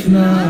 Krishna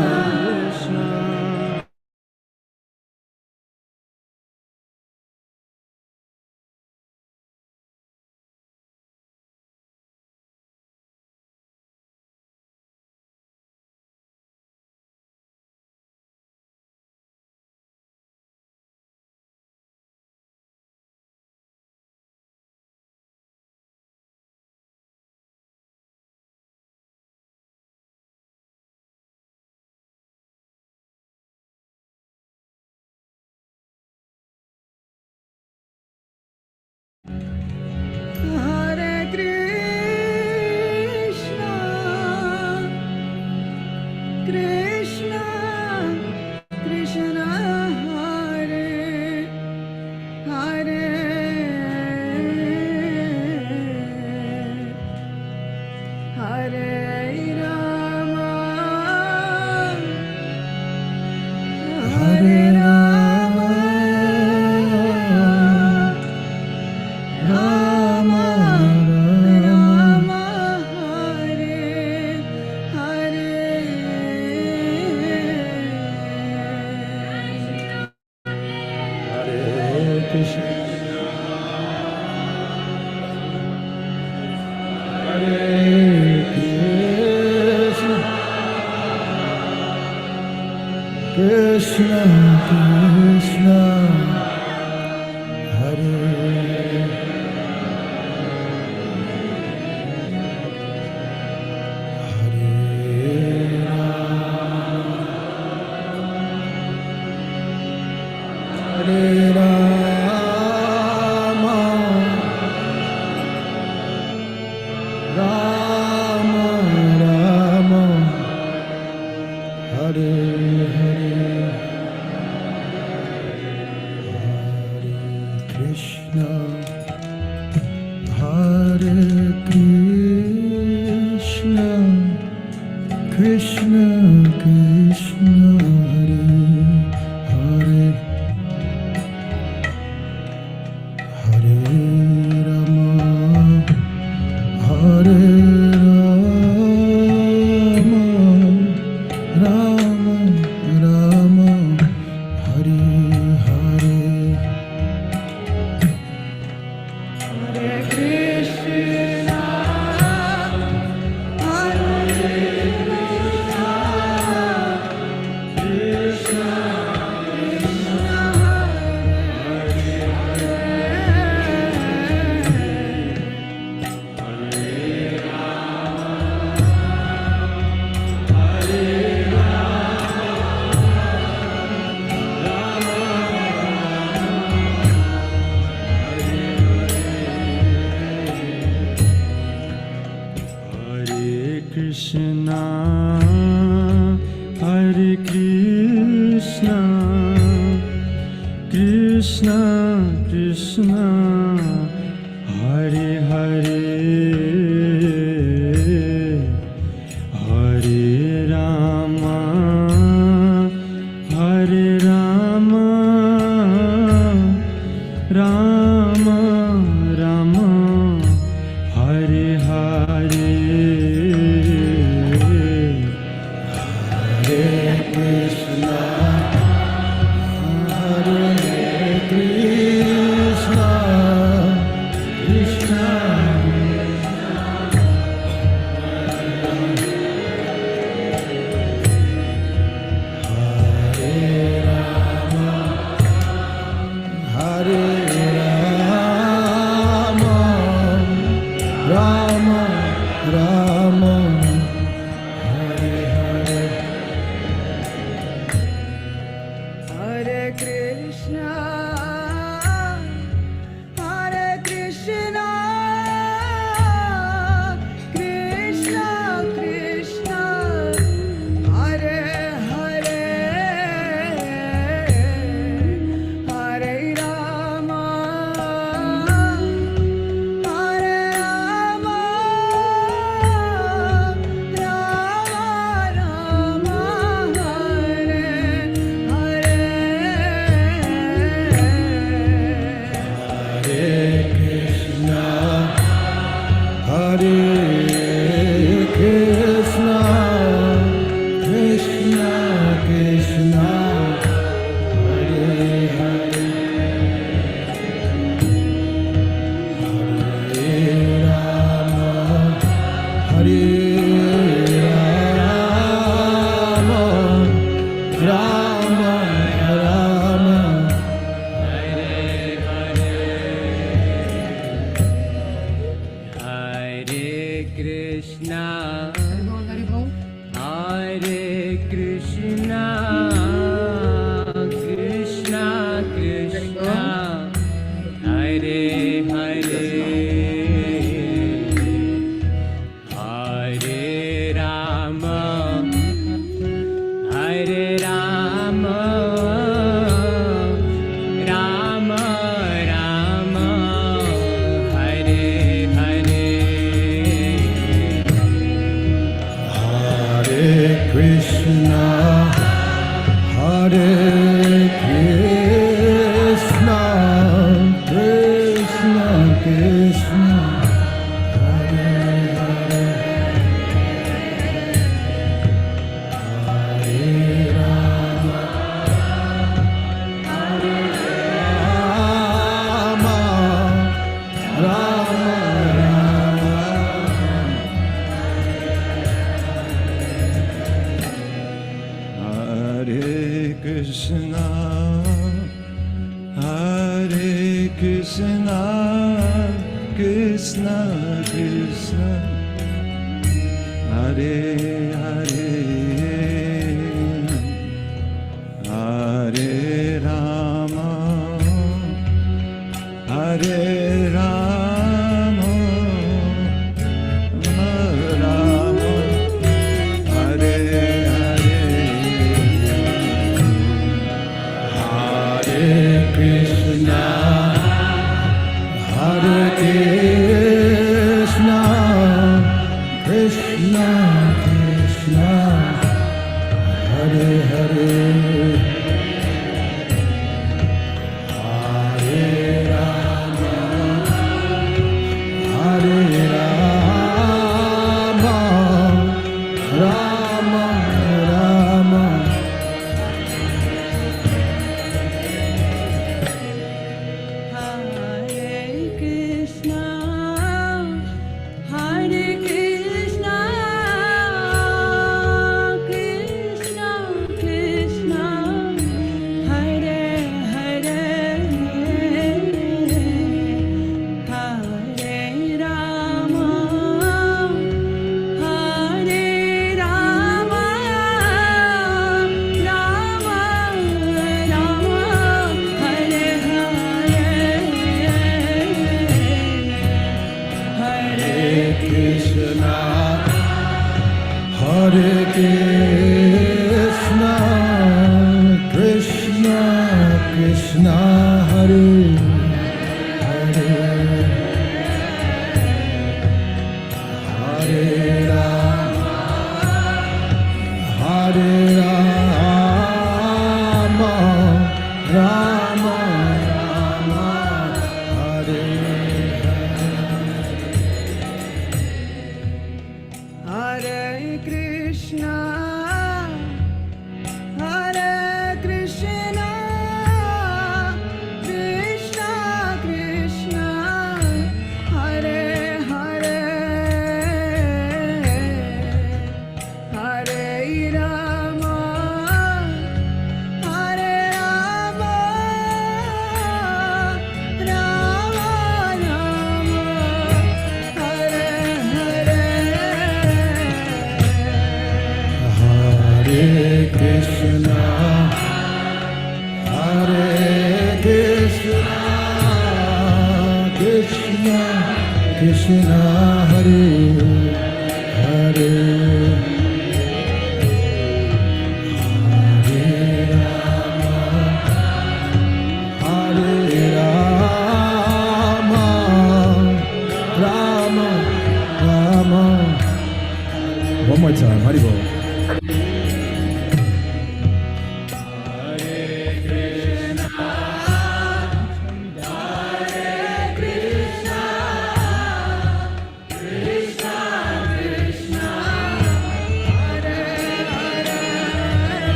One more time, Haribol.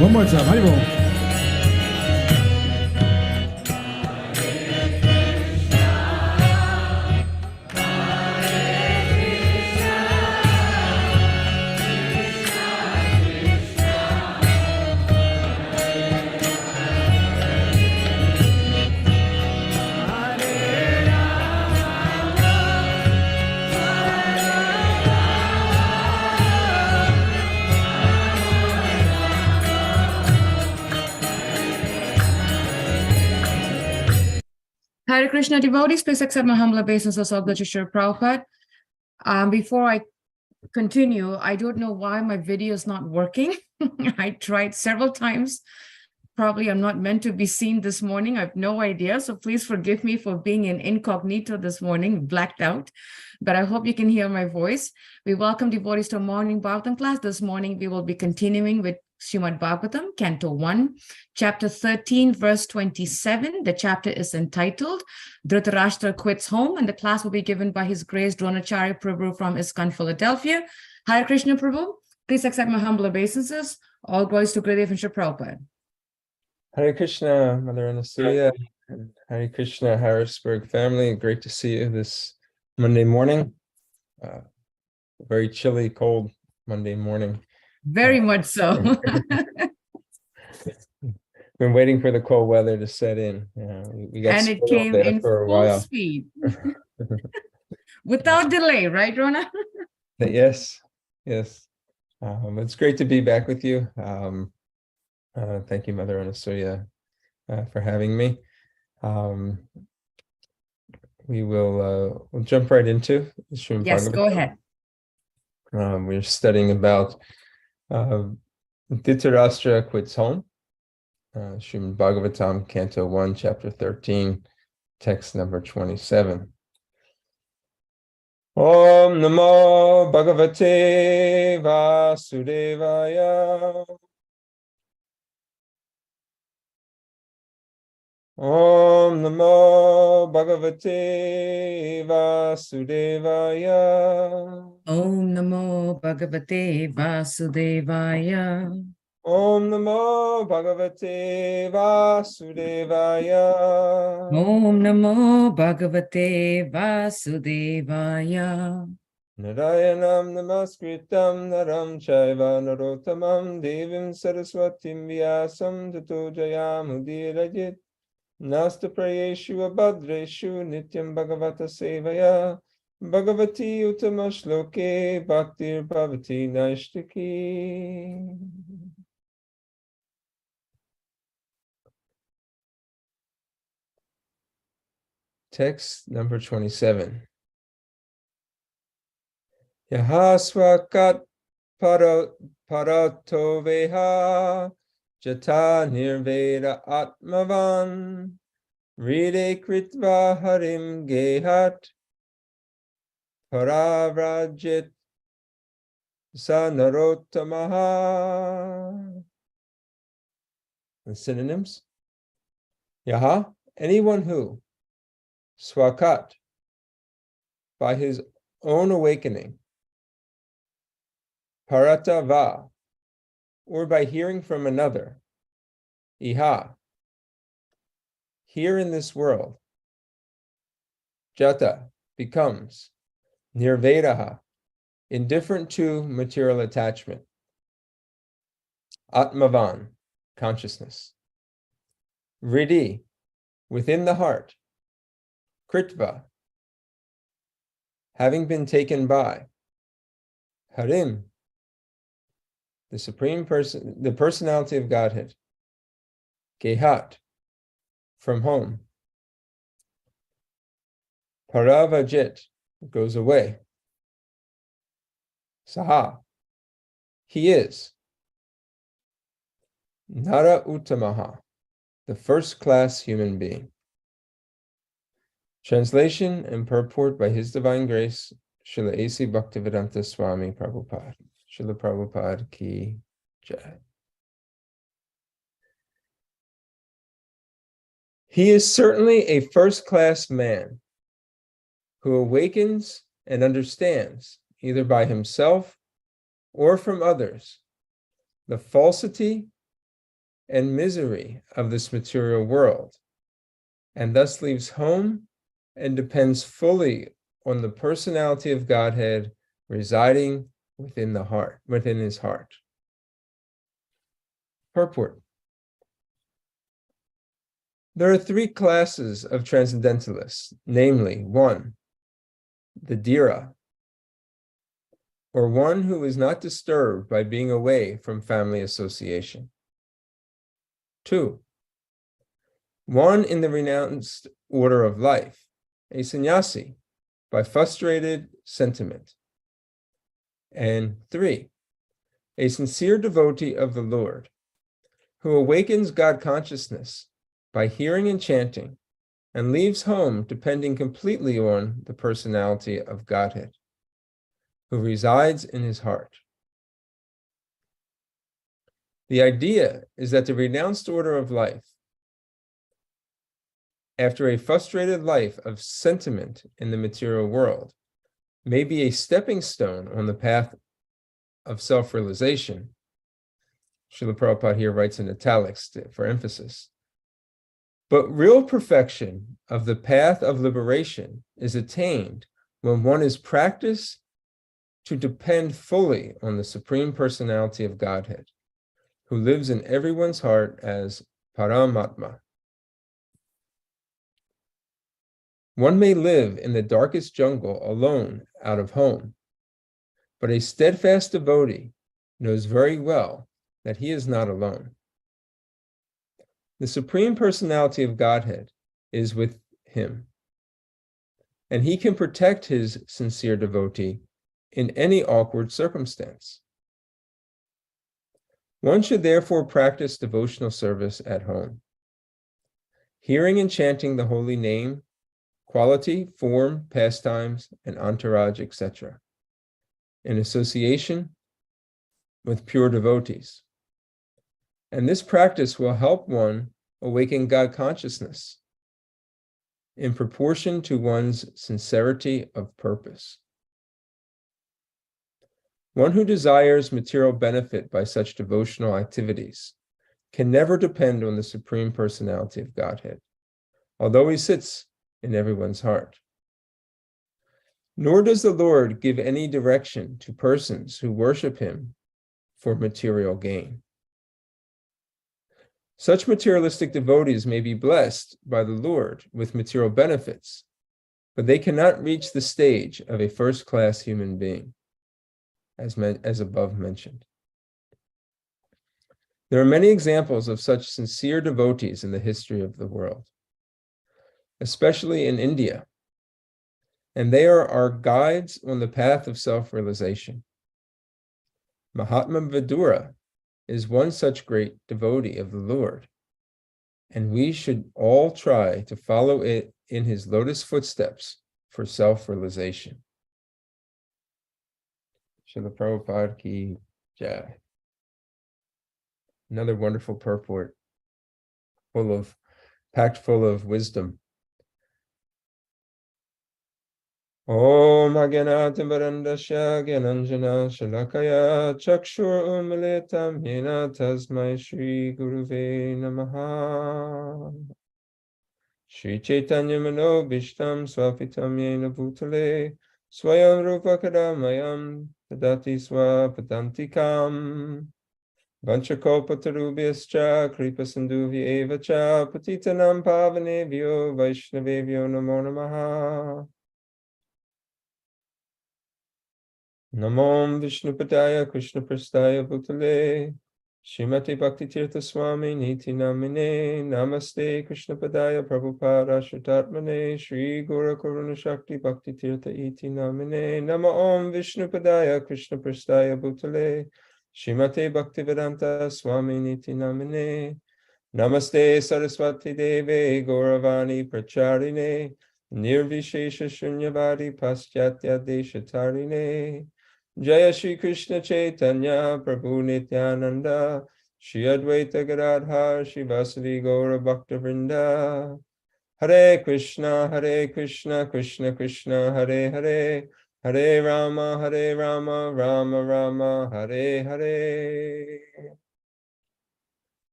One more time. Haribol. Hare Krishna devotees, please accept my humble obeisances of the Srila Prabhupada. Before I continue, I don't know why my video is not working. I tried several times. Probably I'm not meant to be seen this morning. I have no idea. So please forgive me for being in incognito this morning, blacked out. But I hope you can hear my voice. We welcome devotees to a morning Bhagavatam class. This morning we will be continuing with Srimad Bhagavatam, Canto 1, Chapter 13, verse 27. The chapter is entitled Dhritarashtra Quits Home, and the class will be given by His Grace Dronacharya Prabhu from ISKCON, Philadelphia. Hare Krishna Prabhu, please accept my humble obeisances. All glories to Gurudev and Srila Prabhupada. Hare Krishna, Mother Anasuya, and Hare Krishna, Harrisburg family. Great to see you this Monday morning. Very chilly, cold Monday morning. Very much so. Been waiting for the cold weather to set in. We got And it spoiled came there in for a full while. speed. Without delay, right, Rona? Yes. It's great to be back with you. Thank you, Mother Anasuya, for having me. We'll jump right into Srimad Yes, Bhagavatam. go ahead. We're studying about Dhritarashtra Quits Home, Srimad Bhagavatam, Canto 1, Chapter 13, text number 27. Om Namo Bhagavate Vasudevaya. Om Namo Bhagavate Vasudevaya. Om Namo Bhagavate Vasudevaya. Om Namo Bhagavate Vasudevaya. Om Namo Bhagavate Vasudevaya. Narayanam Namaskritam Naram Chaiva Narottamam Devim Saraswatim Vyasam Tato Jayamudirajit Nasta Prayeshu Abhadreshu Nityam Bhagavata Sevaya Bhagavati Utamashloke Bhaktir Bhavati Naishtaki. Text number 27. Yahaswakat paratoveha jata nirveda atmavan ride kritva harim gehat paravrajit sanarottamaha. The synonyms. Yaha, anyone who, swakat, by his own awakening, paratava, or by hearing from another, iha, here in this world, jata, becomes, nirvedaha, indifferent to material attachment, atmavan, consciousness, ridi, within the heart, kritva, having been taken by, harim, the Supreme Person, the personality of Godhead, gehat, from home, paravajit, goes away, saha, he is, nara uttamaha, the first-class human being. Translation and purport by His Divine Grace, Srila A.C. Bhaktivedanta Swami Prabhupada. Srila Prabhupada Ki Jai. He is certainly a first-class man who awakens and understands, either by himself or from others, the falsity and misery of this material world, and thus leaves home and depends fully on the personality of Godhead residing within the heart, within his heart. Purport. There are three classes of transcendentalists, namely, 1, the Dhira, or one who is not disturbed by being away from family association. 2, one in the renounced order of life, a sannyasi, by frustrated sentiment. And 3, a sincere devotee of the Lord, who awakens God consciousness by hearing and chanting, and leaves home depending completely on the personality of Godhead, who resides in his heart. The idea is that the renounced order of life, after a frustrated life of sentiment in the material world, may be a stepping stone on the path of self-realization. Srila Prabhupada here writes in italics for emphasis. But real perfection of the path of liberation is attained when one is practiced to depend fully on the Supreme Personality of Godhead, who lives in everyone's heart as Paramatma. One may live in the darkest jungle alone out of home, but a steadfast devotee knows very well that he is not alone. The Supreme Personality of Godhead is with him, and he can protect his sincere devotee in any awkward circumstance. One should therefore practice devotional service at home, hearing and chanting the holy name, quality, form, pastimes, and entourage, etc., in association with pure devotees. And this practice will help one awaken God consciousness in proportion to one's sincerity of purpose. One who desires material benefit by such devotional activities can never depend on the Supreme Personality of Godhead, although he sits in everyone's heart. Nor does the Lord give any direction to persons who worship him for material gain. Such materialistic devotees may be blessed by the Lord with material benefits, but they cannot reach the stage of a first-class human being, as above mentioned. There are many examples of such sincere devotees in the history of the world, especially in India, and they are our guides on the path of self-realization. Mahatma Vidura is one such great devotee of the Lord, and we should all try to follow it in his lotus footsteps for self-realization. Srila Prabhupada ki jai. Another wonderful purport, packed full of wisdom. Om Agyanata Barandasya Gyananjana Shalakaya Chakshur Umilitam Yena Tasmai Shri Guruve Namaha. Shri Chaitanya Mano Bhishtam Swapitam Yena Bhutale Swayam Rupa Kadamayam Tadati Swapadantikam Vanchakopatarubhyascha Kripa Sindhuvya Evacha Patitanam Pavanebhyo Vaishnavebhyo Namo Namaha. Namo Vishnupadaya Krishna Prastaya Bhutale Srimati Bhakti Tirtha Swami Niti Namine Namaste Krishna Padaya Prabhupada Shritatmane Shri Gora Karuna Shakti Bhakti Tirtha Iti Namine Namo Om Vishnupadaya Krishna Prastaya Bhutale Srimati Bhakti Vedanta Swami Niti Namine Namaste Saraswati Deve Gauravani Pracharine Nirvishesha Shunyavadi Paschatya Deshatarine Jaya Shri Krishna Chaitanya Prabhu Nityananda Shri Advaita Gadadhar Shri Vasudeva Gaura Bhakta Vrinda Hare Krishna Krishna Krishna Hare Hare Hare Rama Rama Rama Hare Hare.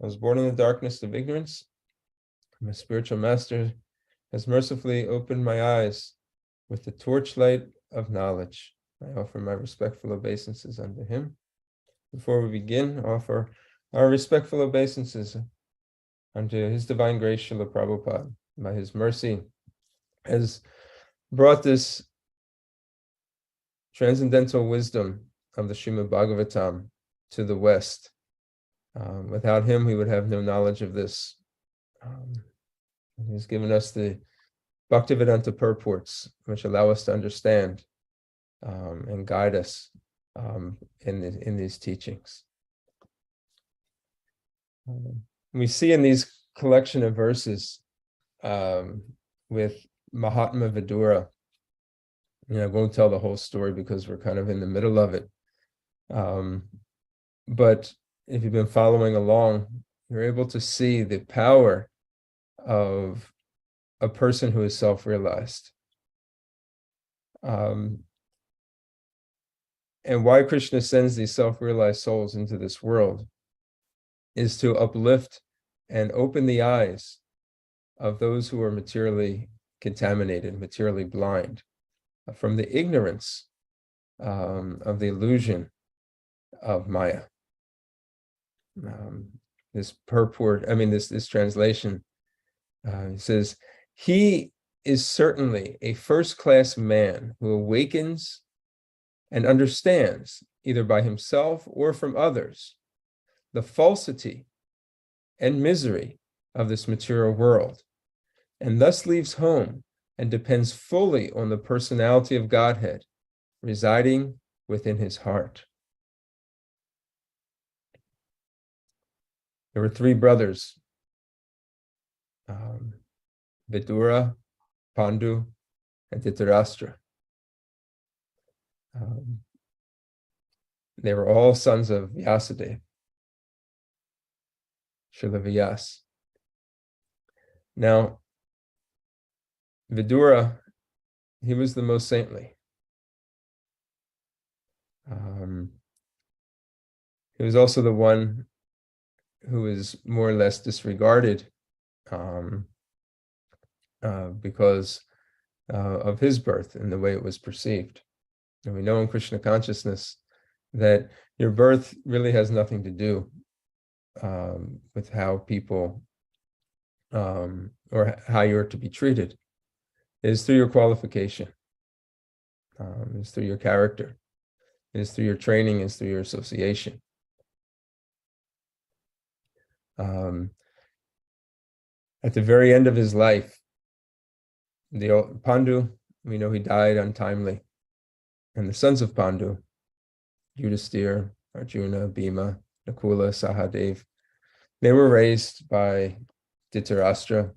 I was born in the darkness of ignorance. My spiritual master has mercifully opened my eyes with the torchlight of knowledge. I offer my respectful obeisances unto him. Before we begin, offer our respectful obeisances unto His Divine Grace, Srila Prabhupada. By his mercy, has brought this transcendental wisdom of the Srimad Bhagavatam to the West. Without him, we would have no knowledge of this. He's given us the Bhaktivedanta purports, which allow us to understand and guide us in these teachings. We see in these collection of verses with Mahatma Vidura, I won't tell the whole story because we're kind of in the middle of it. But if you've been following along, you're able to see the power of a person who is self-realized. And why Krishna sends these self-realized souls into this world is to uplift and open the eyes of those who are materially contaminated, materially blind, from the ignorance of the illusion of Maya. This purport, this translation says, he is certainly a first-class man who awakens and understands, either by himself or from others, the falsity and misery of this material world, and thus leaves home and depends fully on the personality of Godhead residing within his heart. There were three brothers, Vidura, Pandu, and Dhritarashtra. They were all sons of Vyasadeva, Srila Vyas. Now, Vidura, he was the most saintly. He was also the one who was more or less disregarded because of his birth and the way it was perceived. And we know in Krishna consciousness that your birth really has nothing to do with how people or how you're to be treated. It is through your qualification. It's through your character. It is through your training. It's through your association. At the very end of his life, Pandu, we know he died untimely. And the sons of Pandu, Yudhisthira, Arjuna, Bhima, Nakula, Sahadev, they were raised by Dhritarashtra.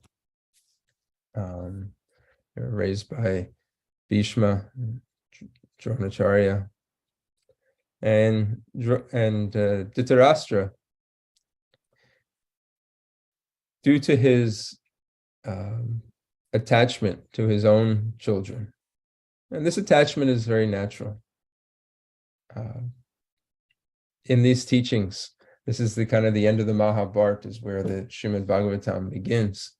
They were raised by Bhishma, Dronacharya, and Dhritarashtra, due to his attachment to his own children. And this attachment is very natural. In these teachings, this is the kind of the end of the Mahabharata, is where the Srimad Bhagavatam begins.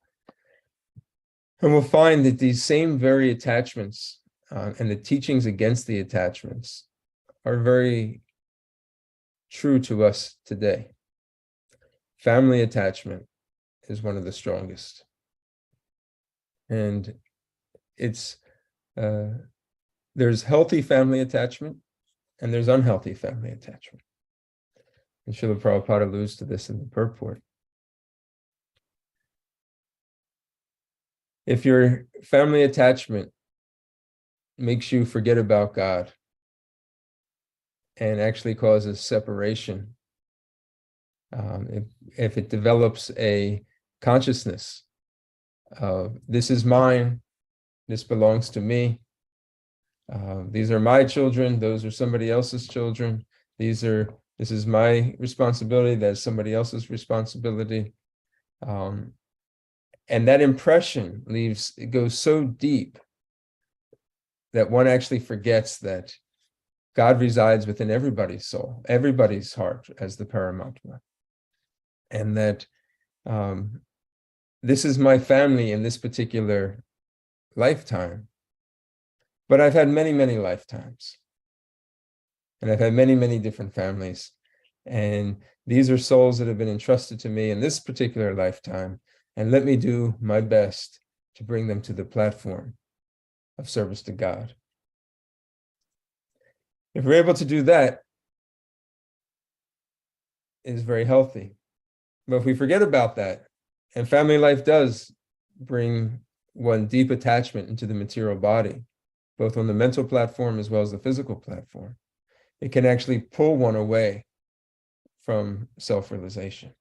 And we'll find that these same very attachments and the teachings against the attachments are very true to us today. Family attachment is one of the strongest. And it's there's healthy family attachment and there's unhealthy family attachment. And Srila Prabhupada alludes to this in the purport. If your family attachment makes you forget about God and actually causes separation, if it develops a consciousness of this is mine, this belongs to me, these are my children, those are somebody else's children, this is my responsibility, that's somebody else's responsibility. And that impression it goes so deep that one actually forgets that God resides within everybody's soul, everybody's heart as the Paramatma. and that this is my family in this particular lifetime. But I've had many, many lifetimes. And I've had many, many different families. And these are souls that have been entrusted to me in this particular lifetime. And let me do my best to bring them to the platform of service to God. If we're able to do that, it is very healthy. But if we forget about that, and family life does bring one deep attachment into the material body, both on the mental platform as well as the physical platform, it can actually pull one away from self-realization.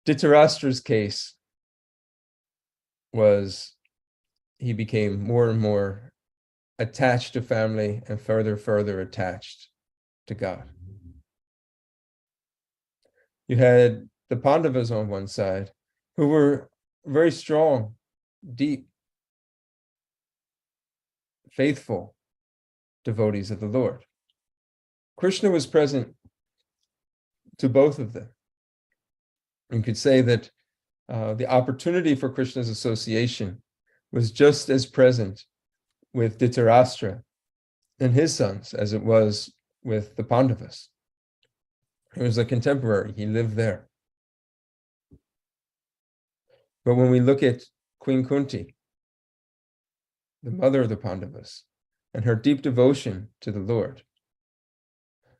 Dhritarashtra's case was he became more and more attached to family and further attached to God. You had the Pandavas on one side, who were very strong, deep, faithful devotees of the Lord. Krishna was present to both of them. You could say that the opportunity for Krishna's association was just as present with Dhritarashtra and his sons as it was with the Pandavas. He was a contemporary, he lived there. But when we look at Queen Kunti, the mother of the Pandavas, and her deep devotion to the Lord,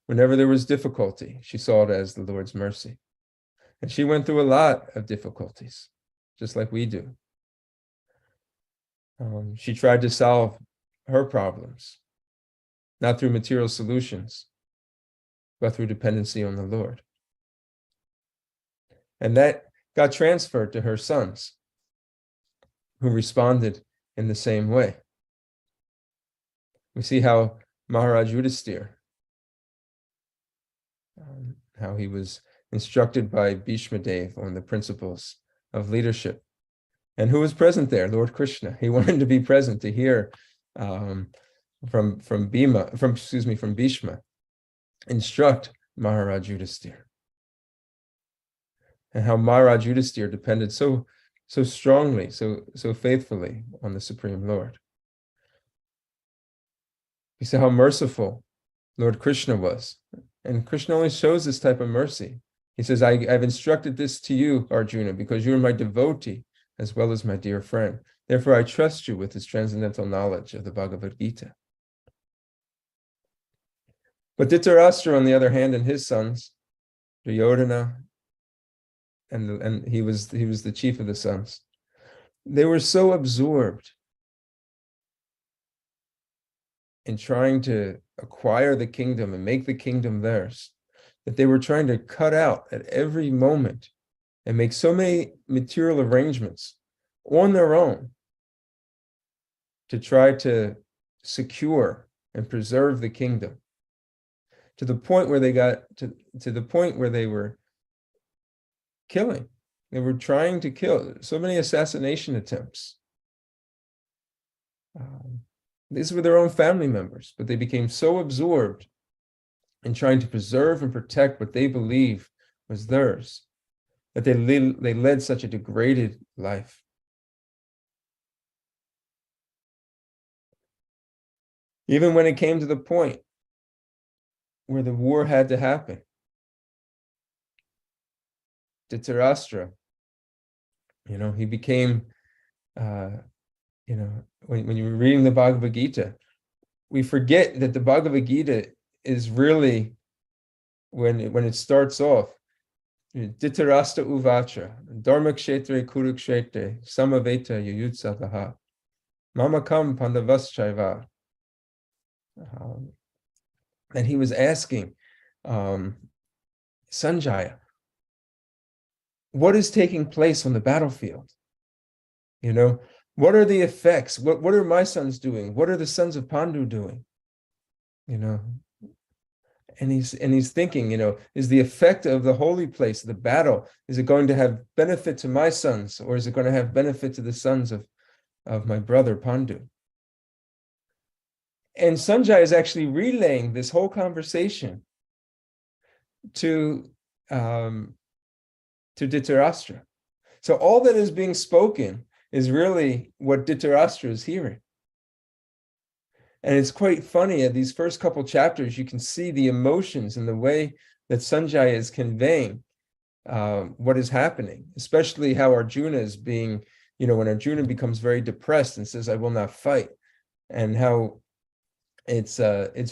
whenever there was difficulty, she saw it as the Lord's mercy. And she went through a lot of difficulties, just like we do. She tried to solve her problems, not through material solutions, but through dependency on the Lord. And that got transferred to her sons, who responded in the same way. We see how Maharaj Yudhisthira, how he was instructed by Bhishma Dev on the principles of leadership. And who was present there? Lord Krishna. He wanted to be present to hear from Bhishma instruct Maharaj Yudhisthira. And how Maharaj Yudhisthira depended so strongly, so faithfully on the Supreme Lord. You see how merciful Lord Krishna was. And Krishna only shows this type of mercy. He says, I've instructed this to you, Arjuna, because you are my devotee as well as my dear friend. Therefore, I trust you with this transcendental knowledge of the Bhagavad Gita. But Dhritarashtra, on the other hand, and his sons, Duryodhana, and he was the chief of the sons, they were so absorbed in trying to acquire the kingdom and make the kingdom theirs, that they were trying to cut out at every moment and make so many material arrangements on their own to try to secure and preserve the kingdom, to the point where they got to the point where they were killing. They were trying to kill, so many assassination attempts. These were their own family members, but they became so absorbed in trying to preserve and protect what they believe was theirs, that they led such a degraded life. Even when it came to the point where the war had to happen, Dhritarashtra, he became, when you're reading the Bhagavad Gita, we forget that the Bhagavad Gita is really, when it starts off, Dhritarashtra uvacha, dharmakshetre kurukshetre, samaveta yuyutsavaha, mamakam pandavaschaiva. And he was asking Sanjaya, what is taking place on the battlefield? What are the effects? What are my sons doing? What are the sons of Pandu doing? And he's thinking, is the effect of the holy place, the battle, is it going to have benefit to my sons, or is it going to have benefit to the sons of my brother Pandu? And Sanjay is actually relaying this whole conversation to Dhritarashtra. So all that is being spoken is really what Dhritarashtra is hearing. And it's quite funny, at these first couple chapters, you can see the emotions and the way that Sanjaya is conveying what is happening, especially how Arjuna is being, when Arjuna becomes very depressed and says, I will not fight, and how it's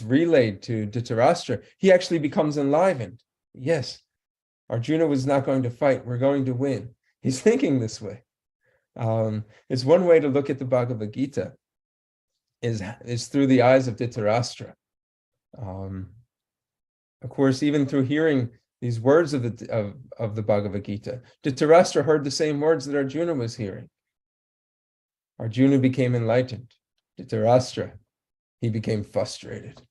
relayed to Dhritarashtra. He actually becomes enlivened. Yes, Arjuna was not going to fight. We're going to win. He's thinking this way. It's one way to look at the Bhagavad Gita, is through the eyes of Dhritarashtra. Of course, even through hearing these words of the Bhagavad Gita, Dhritarashtra heard the same words that Arjuna was hearing. Arjuna became enlightened. Dhritarashtra, he became frustrated,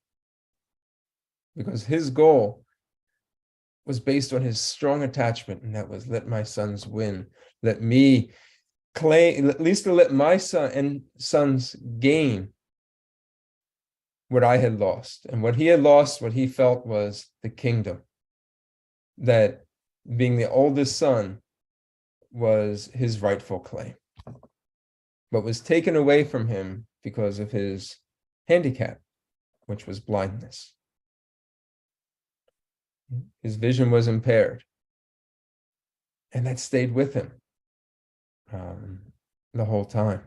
because his goal was based on his strong attachment, and that was, let my sons win. Let me claim, at least to let my sons gain what I had lost. And what he had lost, what he felt, was the kingdom. That being the oldest son was his rightful claim, but was taken away from him because of his handicap, which was blindness. His vision was impaired, and that stayed with him the whole time.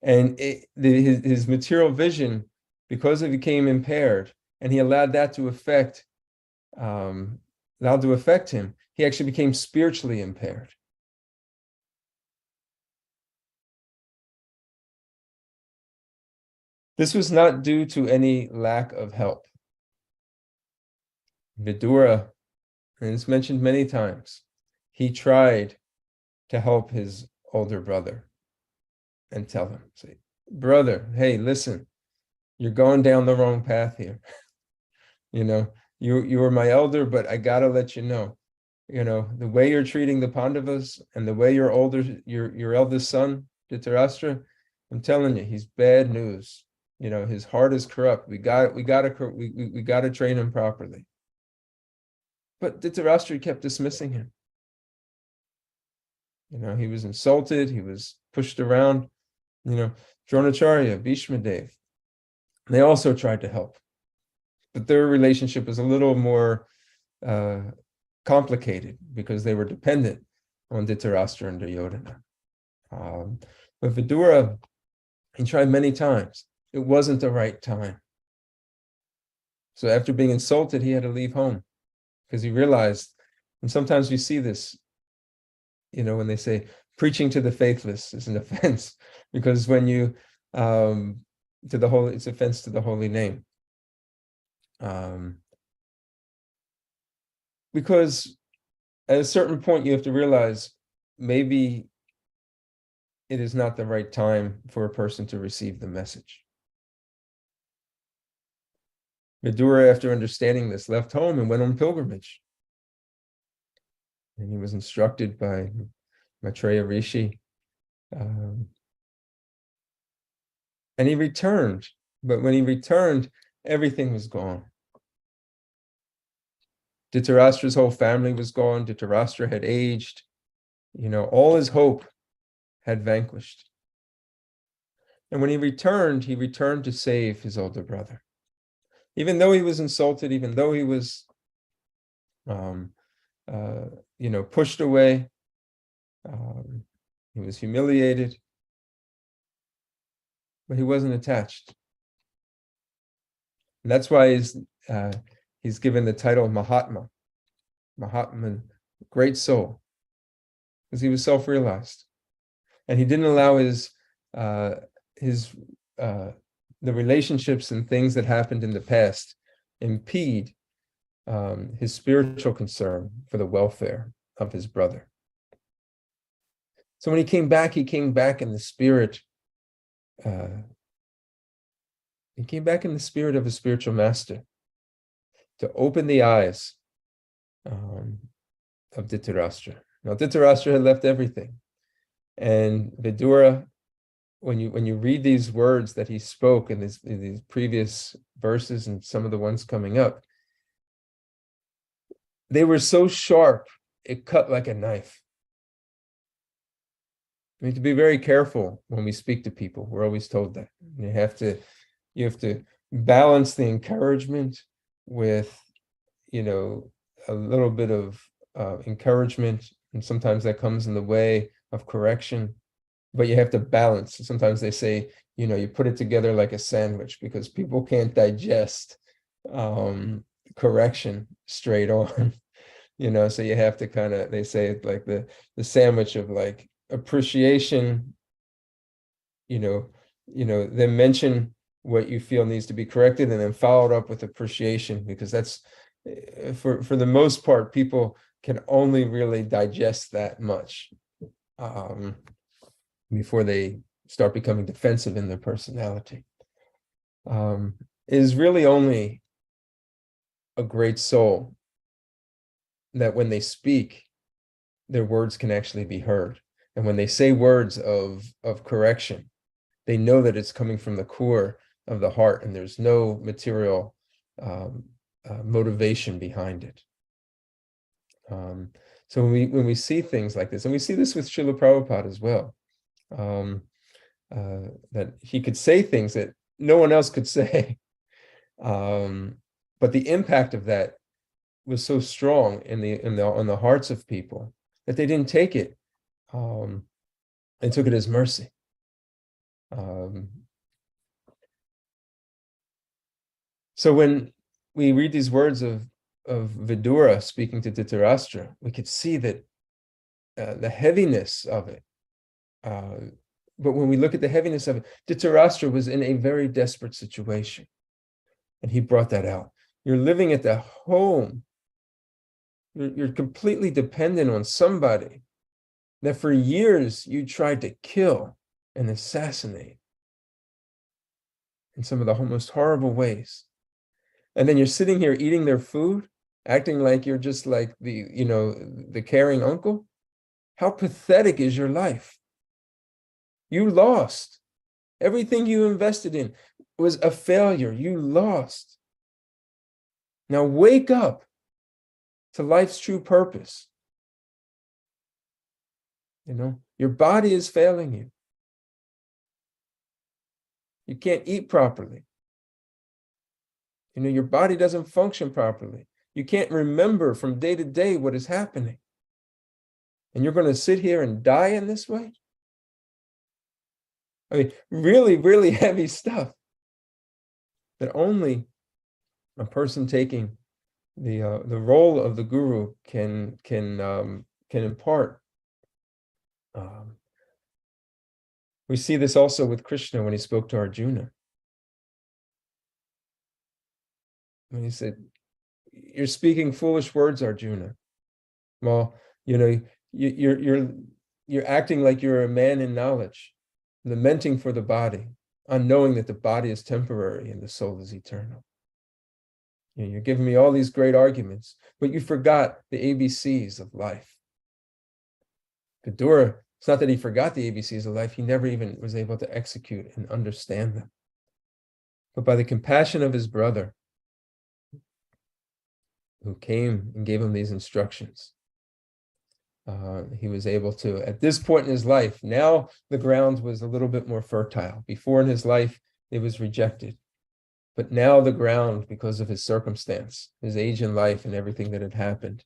And his material vision, because it became impaired, and he allowed that to affect him, he actually became spiritually impaired. This was not due to any lack of help. Vidura, and it's mentioned many times, he tried to help his older brother and tell him, say, brother, hey, listen, you're going down the wrong path here. You were my elder, but I gotta let you know, the way you're treating the Pandavas and the way your eldest son, Dhritarashtra, I'm telling you, he's bad news. His heart is corrupt. We gotta train him properly. But Dhritarashtra kept dismissing him. He was insulted. He was pushed around. Dronacharya, Bhishma Dev, they also tried to help. But their relationship was a little more complicated, because they were dependent on Dhritarashtra and Duryodhana. But Vidura, he tried many times. It wasn't the right time. So after being insulted, he had to leave home, because he realized, and sometimes we see this, when they say preaching to the faithless is an offense, because when you it's offense to the holy name. Because at a certain point you have to realize maybe it is not the right time for a person to receive the message. Vidura, after understanding this, left home and went on pilgrimage. And he was instructed by Maitreya Rishi. And he returned. But when he returned, everything was gone. Dhritarashtra's whole family was gone. Dhritarashtra had aged. All his hope had vanquished. And when he returned to save his older brother. Even though he was insulted, even though he was pushed away, he was humiliated, but he wasn't attached. And that's why he's given the title Mahatma, great soul, because he was self-realized, and he didn't allow the relationships and things that happened in the past impede his spiritual concern for the welfare of his brother. So when he came back in the spirit. He came back in the spirit of a spiritual master to open the eyes of Dhritarashtra. Now, Dhritarashtra had left everything, and Vidura, when you read these words that he spoke in these previous verses and some of the ones coming up, they were so sharp, it cut like a knife. We need to be very careful when we speak to people. We're always told that. You have to balance the encouragement with, a little bit of encouragement, and sometimes that comes in the way of correction, but you have to balance. Sometimes they say, you put it together like a sandwich, because people can't digest correction straight on. So you have to kind of, they say, like the sandwich of like appreciation, then mention what you feel needs to be corrected, and then follow it up with appreciation, because that's for the most part, people can only really digest that much before they start becoming defensive in their personality. Is really only a great soul that when they speak, their words can actually be heard. And when they say words of correction, they know that it's coming from the core of the heart, and there's no material motivation behind it. So when we see things like this, and we see this with Srila Prabhupada as well, that he could say things that no one else could say, but the impact of that was so strong on the hearts of people that they didn't take it and took it as mercy. So when we read these words of Vidura speaking to Dhritarashtra, we could see that the heaviness of it. But when we look at the heaviness of it, Dhritarashtra was in a very desperate situation, and he brought that out. You're living at the home. You're completely dependent on somebody that for years you tried to kill and assassinate in some of the most horrible ways. And then you're sitting here eating their food, acting like you're just like the caring uncle. How pathetic is your life? You lost. Everything you invested in was a failure. You lost. Now wake up to life's true purpose. Your body is failing you. You can't eat properly. Your body doesn't function properly. You can't remember from day to day what is happening. And you're going to sit here and die in this way? I mean, really, really heavy stuff that only a person taking the role of the guru can impart. We see this also with Krishna when he spoke to Arjuna. When he said, "You're speaking foolish words, Arjuna." Well, you're acting like you're a man in knowledge, lamenting for the body, unknowing that the body is temporary and the soul is eternal. You're giving me all these great arguments, but you forgot the ABCs of life. Vidura, it's not that he forgot the ABCs of life, he never even was able to execute and understand them. But by the compassion of his brother, who came and gave him these instructions, he was able to, at this point in his life, now the ground was a little bit more fertile. Before in his life, it was rejected. But now the ground, because of his circumstance, his age in life and everything that had happened,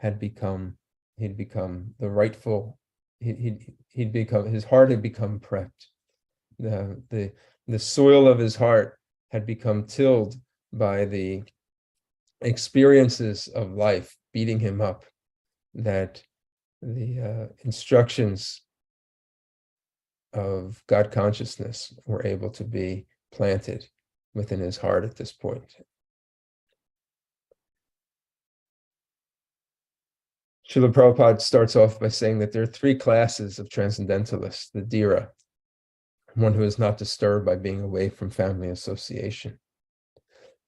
he'd become the rightful, his heart had become prepped. The soil of his heart had become tilled by the experiences of life beating him up, that the instructions of God consciousness were able to be planted within his heart at this point. Srila Prabhupada starts off by saying that there are three classes of transcendentalists: the Dhira, one who is not disturbed by being away from family association.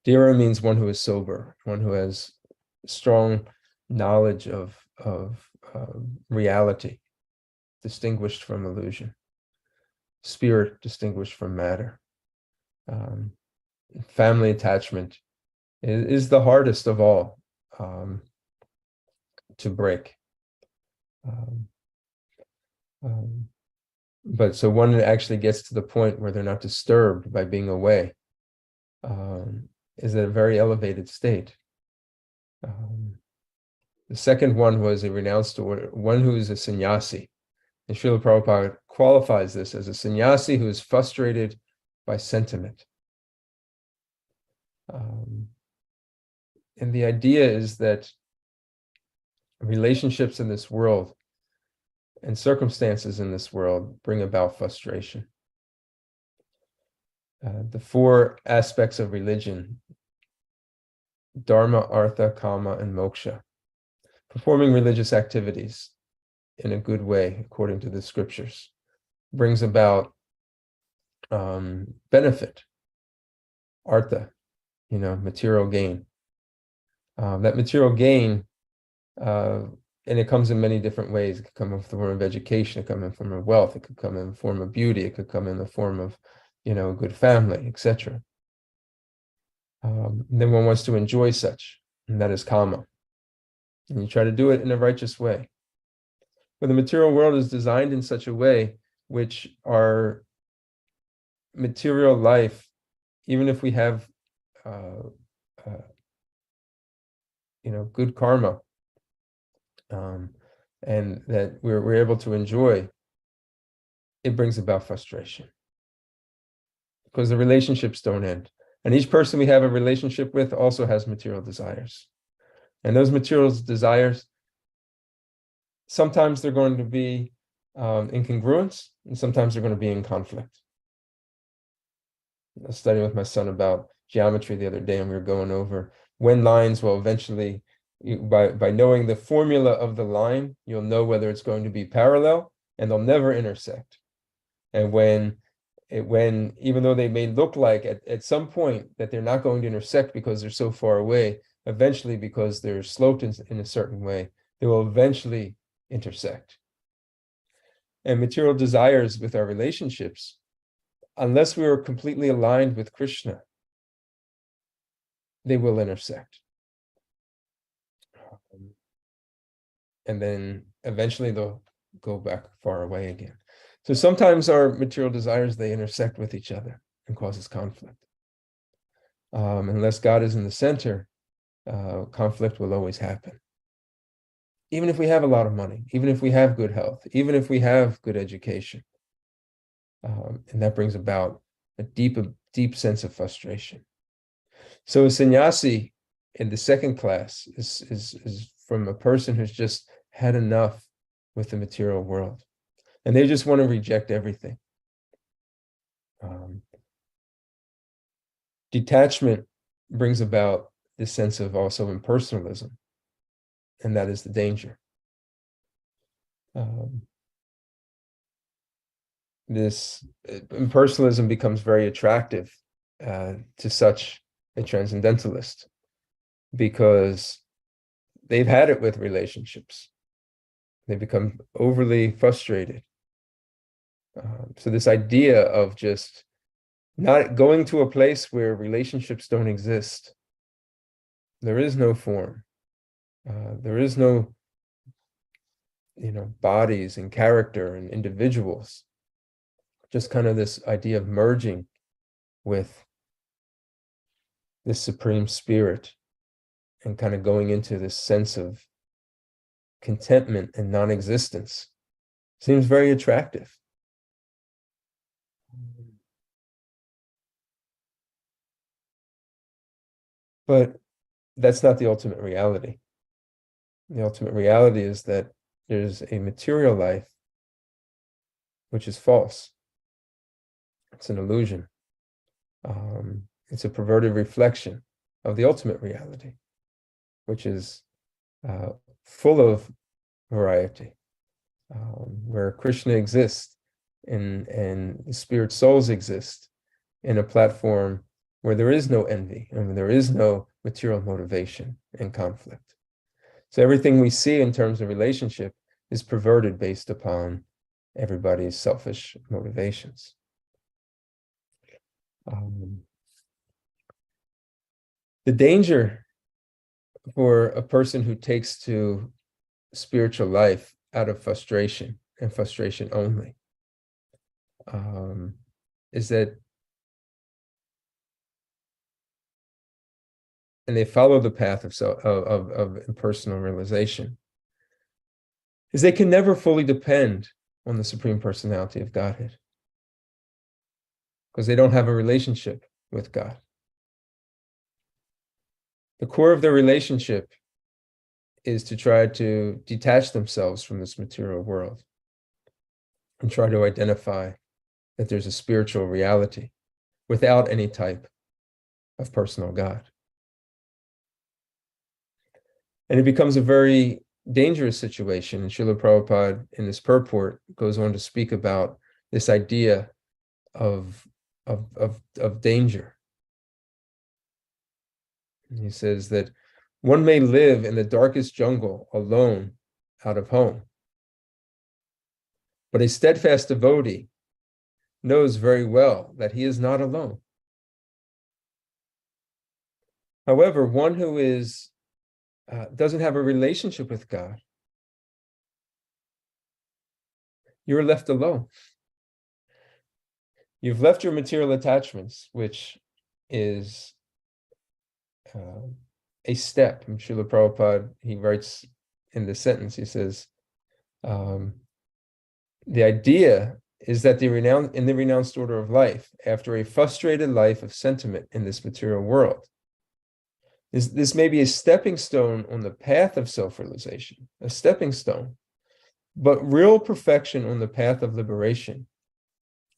Dhira means one who is sober, one who has strong knowledge of reality, distinguished from illusion, spirit distinguished from matter. Family attachment is the hardest of all to break. But so one actually gets to the point where they're not disturbed by being away, is at a very elevated state. The second one was a renounced order, one who is a sannyasi. And Srila Prabhupada qualifies this as a sannyasi who is frustrated by sentiment. And the idea is that relationships in this world and circumstances in this world bring about frustration. The four aspects of religion, dharma, artha, kama, and moksha, performing religious activities in a good way according to the scriptures, brings about benefit, artha, material gain. That material gain, and it comes in many different ways. It could come in the form of education, it could come in the form of wealth, it could come in the form of beauty, it could come in the form of, a good family, etc. Then one wants to enjoy such, and that is kama. And you try to do it in a righteous way. But the material world is designed in such a way which our material life, even if we have good karma, and that we're able to enjoy, it brings about frustration. Because the relationships don't end. And each person we have a relationship with also has material desires. And those material desires, sometimes they're going to be in congruence, and sometimes they're going to be in conflict. I was studying with my son about geometry the other day, and we were going over when lines will eventually, by knowing the formula of the line, you'll know whether it's going to be parallel, and they'll never intersect. And when even though they may look like at some point that they're not going to intersect because they're so far away, eventually, because they're sloped in a certain way, they will eventually intersect. And material desires with our relationships, unless we are completely aligned with Krishna, they will intersect. And then eventually they'll go back far away again. So sometimes our material desires, they intersect with each other and causes conflict. Unless God is in the center, conflict will always happen. Even if we have a lot of money, even if we have good health, even if we have good education. And that brings about a deep sense of frustration. So a sannyasi in the second class is from a person who's just had enough with the material world. And they just want to reject everything. Detachment brings about this sense of also impersonalism, and that is the danger. This impersonalism becomes very attractive to such a transcendentalist because they've had it with relationships. They become overly frustrated. So this idea of just not going to a place where relationships don't exist, there is no form, there is no, bodies and character and individuals, just kind of this idea of merging with this supreme spirit and kind of going into this sense of contentment and non-existence seems very attractive. But that's not the ultimate reality. The ultimate reality is that there's a material life which is false. It's an illusion. It's a perverted reflection of the ultimate reality, which is full of variety, where Krishna exists and the spirit souls exist in a platform where there is no envy and there is no material motivation and conflict. So everything we see in terms of relationship is perverted based upon everybody's selfish motivations. The danger for a person who takes to spiritual life out of frustration and frustration only, is that, and they follow the path of impersonal realization, is they can never fully depend on the Supreme Personality of Godhead, because they don't have a relationship with God. The core of their relationship is to try to detach themselves from this material world and try to identify that there's a spiritual reality without any type of personal God. And it becomes a very dangerous situation. And Srila Prabhupada, in this purport, goes on to speak about this idea of danger. And he says that one may live in the darkest jungle alone out of home, but a steadfast devotee knows very well that he is not alone. However, one who is doesn't have a relationship with God, you're left alone. You've left your material attachments, which is a step. And Srila Prabhupada, he writes in this sentence, he says, the idea is that in the renounced order of life, after a frustrated life of sentiment in this material world, this may be a stepping stone on the path of self-realization, a stepping stone, but real perfection on the path of liberation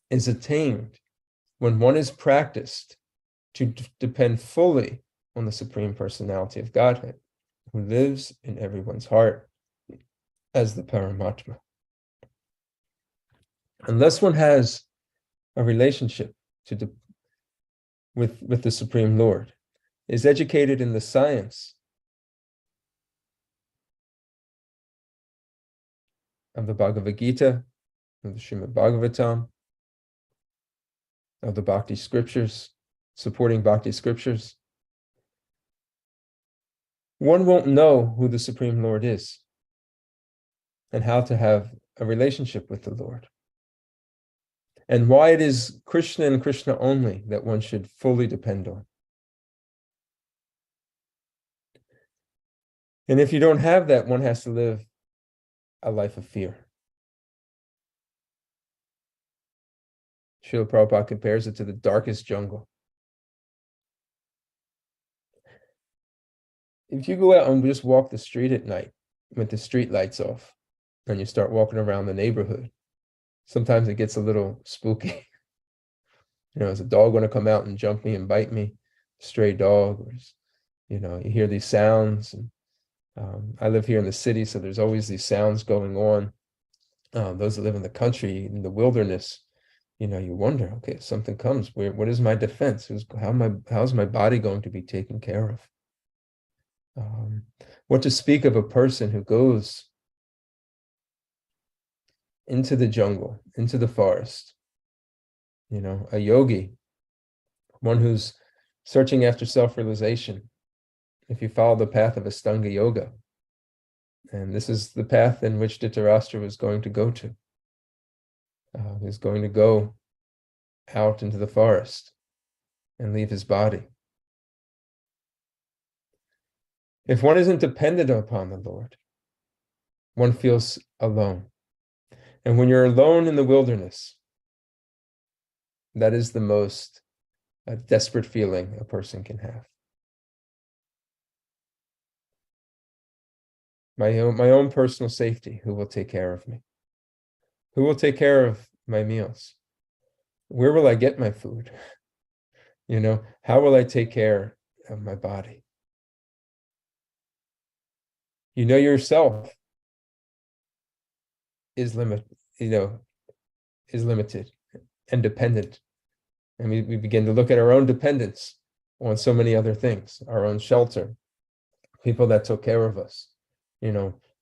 is attained when one is practiced to depend fully on the Supreme Personality of Godhead, who lives in everyone's heart as the Paramatma. Unless one has a relationship with the Supreme Lord, is educated in the science of the Bhagavad Gita, of the Srimad Bhagavatam, of the Bhakti scriptures, supporting Bhakti scriptures, one won't know who the Supreme Lord is and how to have a relationship with the Lord, and why it is Krishna and Krishna only that one should fully depend on. And if you don't have that, one has to live a life of fear. Srila Prabhupada compares it to the darkest jungle. If you go out and just walk the street at night with the street lights off, and you start walking around the neighborhood, sometimes it gets a little spooky. Is a dog going to come out and jump me and bite me? Stray dog, or you hear these sounds. And I live here in the city, so there's always these sounds going on. Those that live in the country, in the wilderness, you wonder, okay, if something comes, what is my defense? How's my body going to be taken care of? What to speak of a person who goes into the jungle, into the forest, a yogi, one who's searching after self-realization. If you follow the path of Astanga Yoga, and this is the path in which Dhritarashtra was going to go to. He's going to go out into the forest and leave his body. If one isn't dependent upon the Lord, one feels alone. And when you're alone in the wilderness, that is the most desperate feeling a person can have. My own personal safety, who will take care of me? Who will take care of my meals? Where will I get my food? How will I take care of my body? Yourself is limited and dependent. And we begin to look at our own dependence on so many other things, our own shelter, people that took care of us,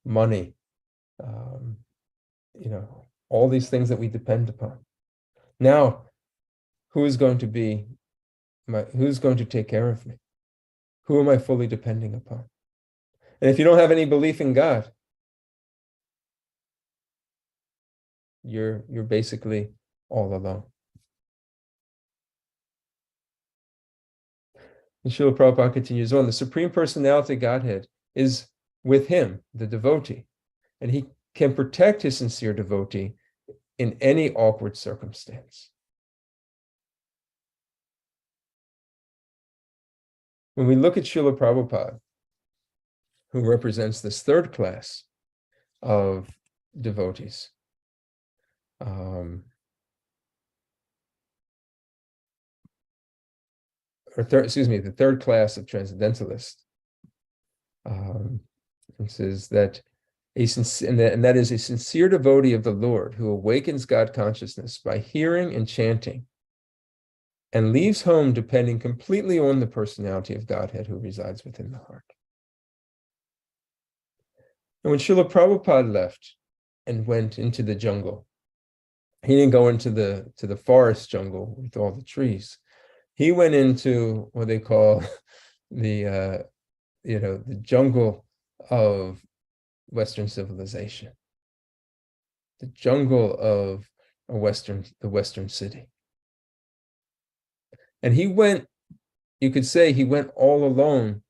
money, all these things that we depend upon. Now, who's going to take care of me? Who am I fully depending upon? And if you don't have any belief in God, you're basically all alone. And Srila Prabhupada continues on, the Supreme Personality Godhead is with him, the devotee, and he can protect his sincere devotee in any awkward circumstance. When we look at Srila Prabhupada, who represents this third class of devotees, the third class of transcendentalists. It says that and that is a sincere devotee of the Lord who awakens God consciousness by hearing and chanting, and leaves home depending completely on the personality of Godhead who resides within the heart. And when Srila Prabhupada left and went into the jungle, he didn't go into the forest jungle with all the trees. He went into what they call the jungle of Western civilization, the jungle of the Western city. And he went, you could say he went all alone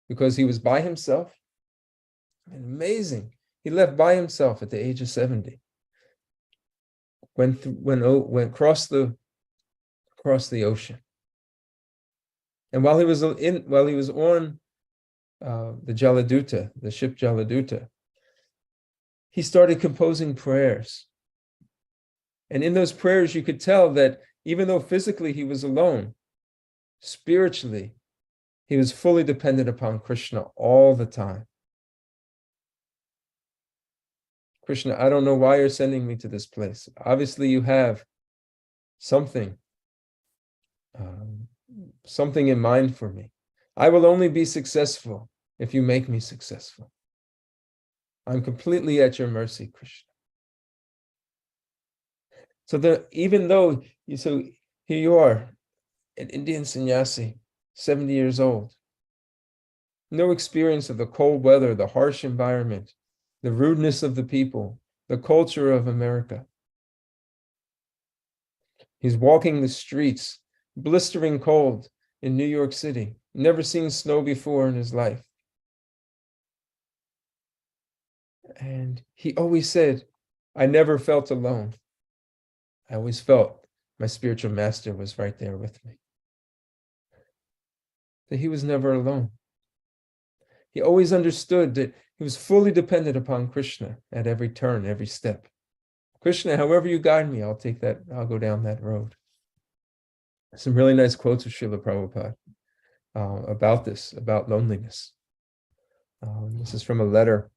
because he was by himself. And amazing. He left by himself at the age of 70. Went across the ocean. And while he was on the Jaladuta, the ship Jaladuta, he started composing prayers. And in those prayers, you could tell that even though physically he was alone, spiritually, he was fully dependent upon Krishna all the time. Krishna, I don't know why you're sending me to this place. Obviously, you have something in mind for me. I will only be successful if you make me successful. I'm completely at your mercy, Krishna. So here you are, an Indian sannyasi, 70 years old. No experience of the cold weather, the harsh environment, the rudeness of the people, the culture of America. He's walking the streets, blistering cold in New York City, never seen snow before in his life. And he always said, I never felt alone. I always felt my spiritual master was right there with me. That he was never alone. He always understood that he was fully dependent upon Krishna at every turn, every step. Krishna, however you guide me, I'll go down that road. Some really nice quotes of Srila Prabhupada about loneliness. This is from a letter,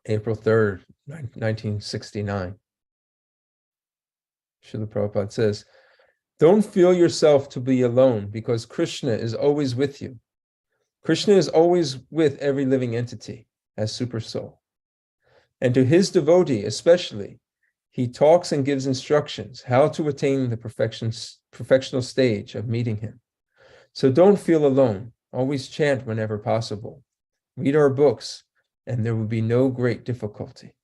April 3rd, 1969. Srila Prabhupada says, don't feel yourself to be alone because Krishna is always with you. Krishna is always with every living entity as super soul. And to his devotee especially, he talks and gives instructions how to attain the perfectional stage of meeting him. So don't feel alone. Always chant whenever possible. Read our books, and there will be no great difficulty.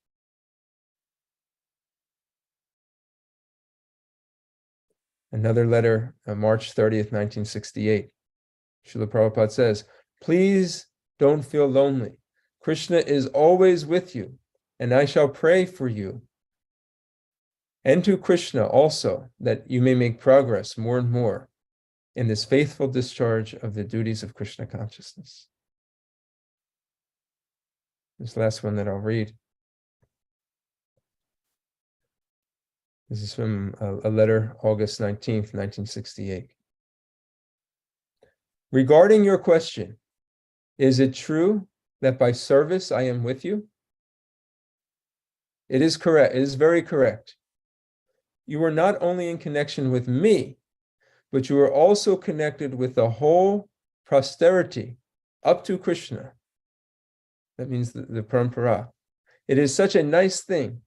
Another letter, March 30th, 1968. Srila Prabhupada says, please don't feel lonely. Krishna is always with you, and I shall pray for you and to Krishna also that you may make progress more and more in this faithful discharge of the duties of Krishna consciousness. This last one that I'll read. This is from a letter, August 19th, 1968. Regarding your question, is it true that by service I am with you? It is correct. It is very correct. You are not only in connection with me, but you are also connected with the whole posterity up to Krishna. That means the parampara. It is such a nice thing.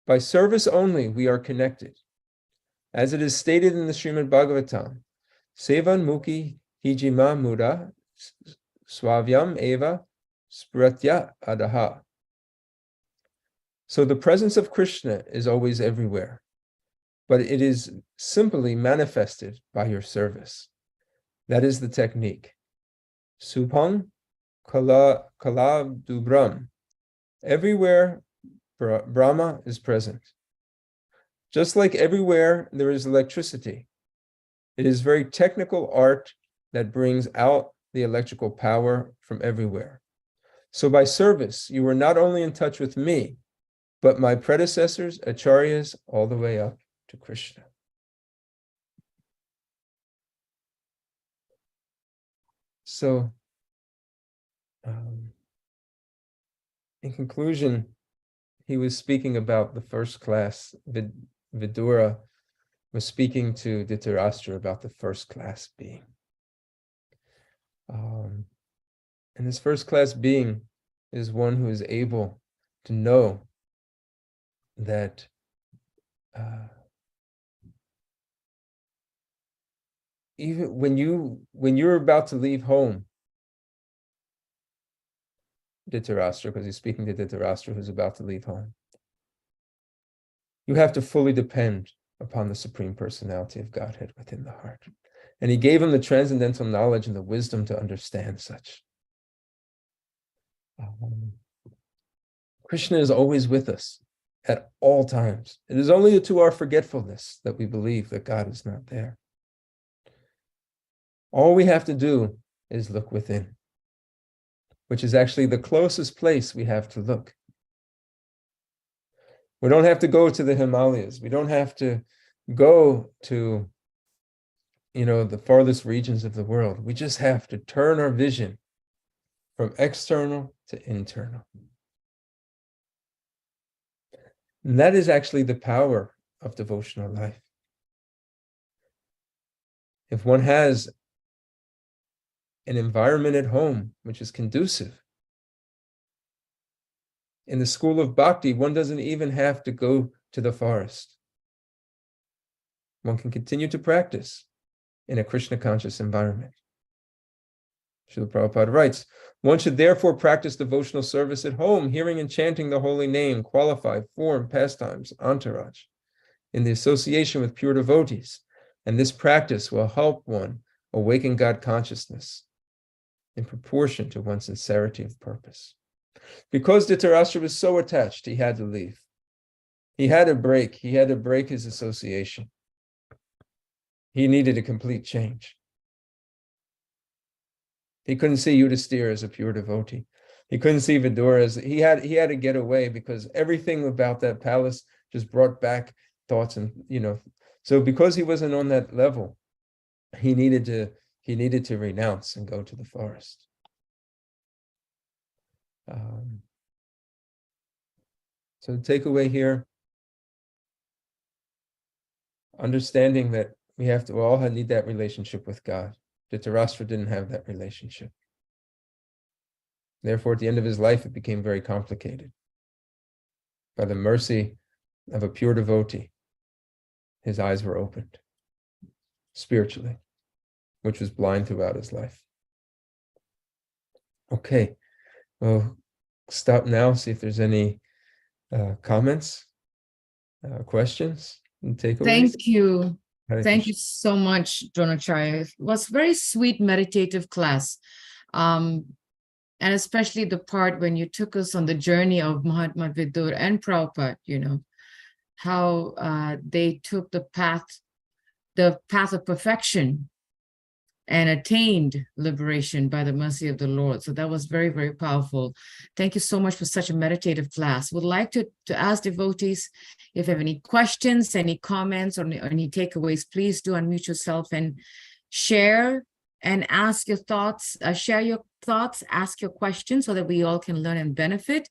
By service only, we are connected. As it is stated in the Srimad Bhagavatam, Sevan Mukhi Hijima Muda Swavyam Eva spratya adaha. So the presence of Krishna is always everywhere, but it is simply manifested by your service. That is the technique. Supang kala dubram. Everywhere Brahma is present. Just like everywhere there is electricity, it is very technical art that brings out the electrical power from everywhere. So by service, you were not only in touch with me, but my predecessors, acharyas, all the way up to Krishna. So, in conclusion, he was speaking about the first class. Vidura was speaking to Dhritarashtra about the first class being. And this first class being is one who is able to know that even when you're about to leave home, Dhritarashtra, because he's speaking to Dhritarashtra who's about to leave home, you have to fully depend upon the Supreme Personality of Godhead within the heart. And he gave him the transcendental knowledge and the wisdom to understand such. Krishna is always with us at all times. It is only to our forgetfulness that we believe that God is not there. All we have to do is look within, which is actually the closest place we have to look. We don't have to go to the Himalayas. We don't have to go to, the farthest regions of the world. We just have to turn our vision from external to internal. And that is actually the power of devotional life. If one has an environment at home which is conducive, in the school of bhakti, one doesn't even have to go to the forest. One can continue to practice in a Krishna conscious environment. Srila Prabhupada writes, one should therefore practice devotional service at home, hearing and chanting the holy name, qualified, form, pastimes, entourage, in the association with pure devotees. And this practice will help one awaken God consciousness in proportion to one's sincerity of purpose. Because Dhritarashtra was so attached, he had to leave. He had to break his association. He needed a complete change. He couldn't see Yudhisthira as a pure devotee. He couldn't see Vidura as, he had to get away because everything about that palace just brought back thoughts and, so because he wasn't on that level, he needed to renounce and go to the forest. So the takeaway here, understanding that we all need that relationship with God. Dhritarashtra didn't have that relationship. Therefore, at the end of his life, it became very complicated. By the mercy of a pure devotee, his eyes were opened spiritually, which was blind throughout his life. Okay, well, stop now, see if there's any comments, questions, and takeaways. Thank you. Hare Thank you Krishna. so much, Dronacharya. It was a very sweet meditative class. And especially the part when you took us on the journey of Mahatma Vidur and Prabhupada, how they took the path of perfection and attained liberation by the mercy of the Lord. So that was very, very powerful. Thank you so much for such a meditative class. Would like to ask devotees if you have any questions, any comments, or any takeaways, please do unmute yourself and share and ask your thoughts, share your thoughts, ask your questions so that we all can learn and benefit.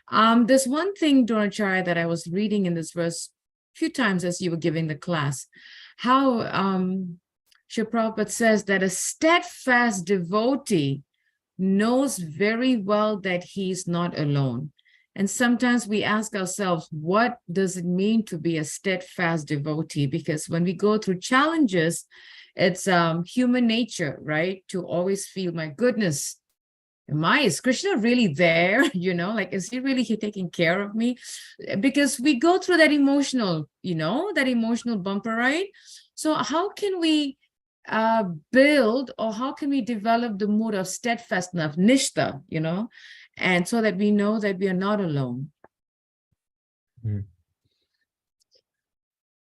There's one thing, Dronacharya, that I was reading in this verse a few times as you were giving the class, how Srila Prabhupada says that a steadfast devotee knows very well that he's not alone. And sometimes we ask ourselves, what does it mean to be a steadfast devotee? Because when we go through challenges, it's human nature, right? To always feel, my goodness, is Krishna really there? Like, is he really taking care of me? Because we go through that emotional, that emotional bumper ride. So how can we build, or how can we develop the mood of steadfastness, nishtha, and so that we know that we are not alone?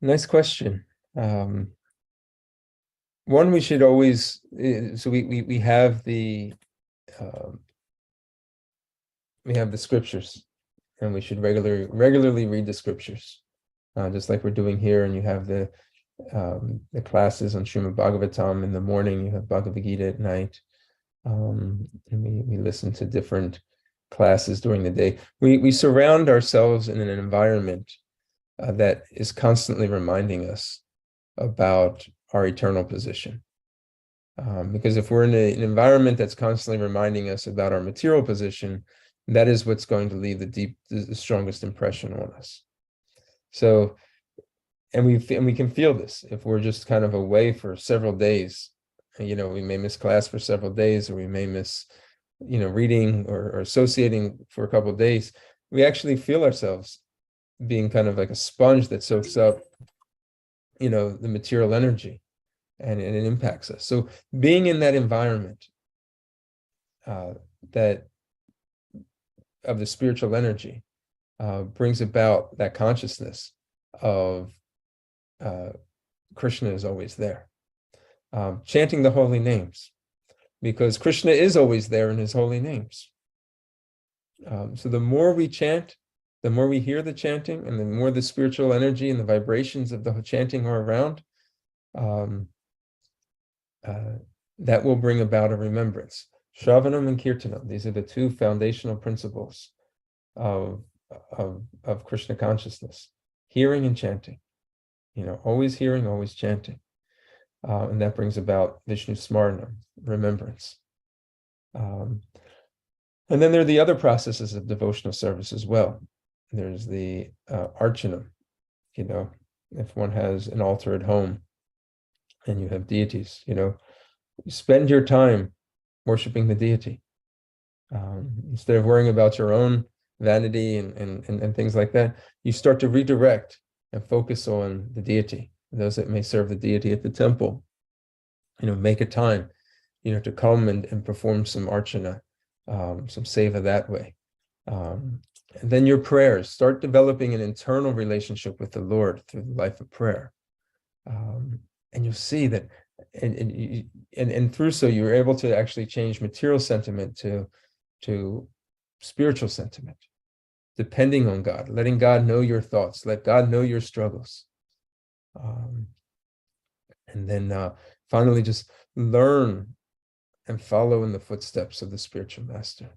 Nice question. One, we should always, so we have the scriptures, and we should regularly read the scriptures, just like we're doing here. And you have the classes on Srimad Bhagavatam in the morning, you have Bhagavad Gita at night, and we listen to different classes during the day. We surround ourselves in an environment that is constantly reminding us about our eternal position. Because if we're in an environment that's constantly reminding us about our material position, that is what's going to leave the strongest impression on us. So, and we can feel this if we're just kind of away for several days. We may miss class for several days, or we may miss, reading or associating for a couple of days. We actually feel ourselves being kind of like a sponge that soaks up, the material energy, and it impacts us. So being in that environment that of the spiritual energy brings about that consciousness of Krishna is always there. Chanting the holy names, because Krishna is always there in his holy names. So the more we chant, the more we hear the chanting, and the more the spiritual energy and the vibrations of the chanting are around, that will bring about a remembrance. Shravanam and Kirtanam, these are the two foundational principles of Krishna consciousness: hearing and chanting. Always hearing, always chanting. And that brings about Vishnu Smaranam, remembrance. And then there are the other processes of devotional service as well. There's the Archanam. If one has an altar at home and you have deities, you spend your time worshiping the deity. Instead of worrying about your own vanity and things like that, you start to redirect and focus on the deity. Those that may serve the deity at the temple, make a time, to come and perform some archana, some seva that way. And then your prayers, start developing an internal relationship with the Lord through the life of prayer. And you'll see that, and through so you're able to actually change material sentiment to spiritual sentiment, depending on God, letting God know your thoughts, let God know your struggles. And then finally, just learn and follow in the footsteps of the spiritual master.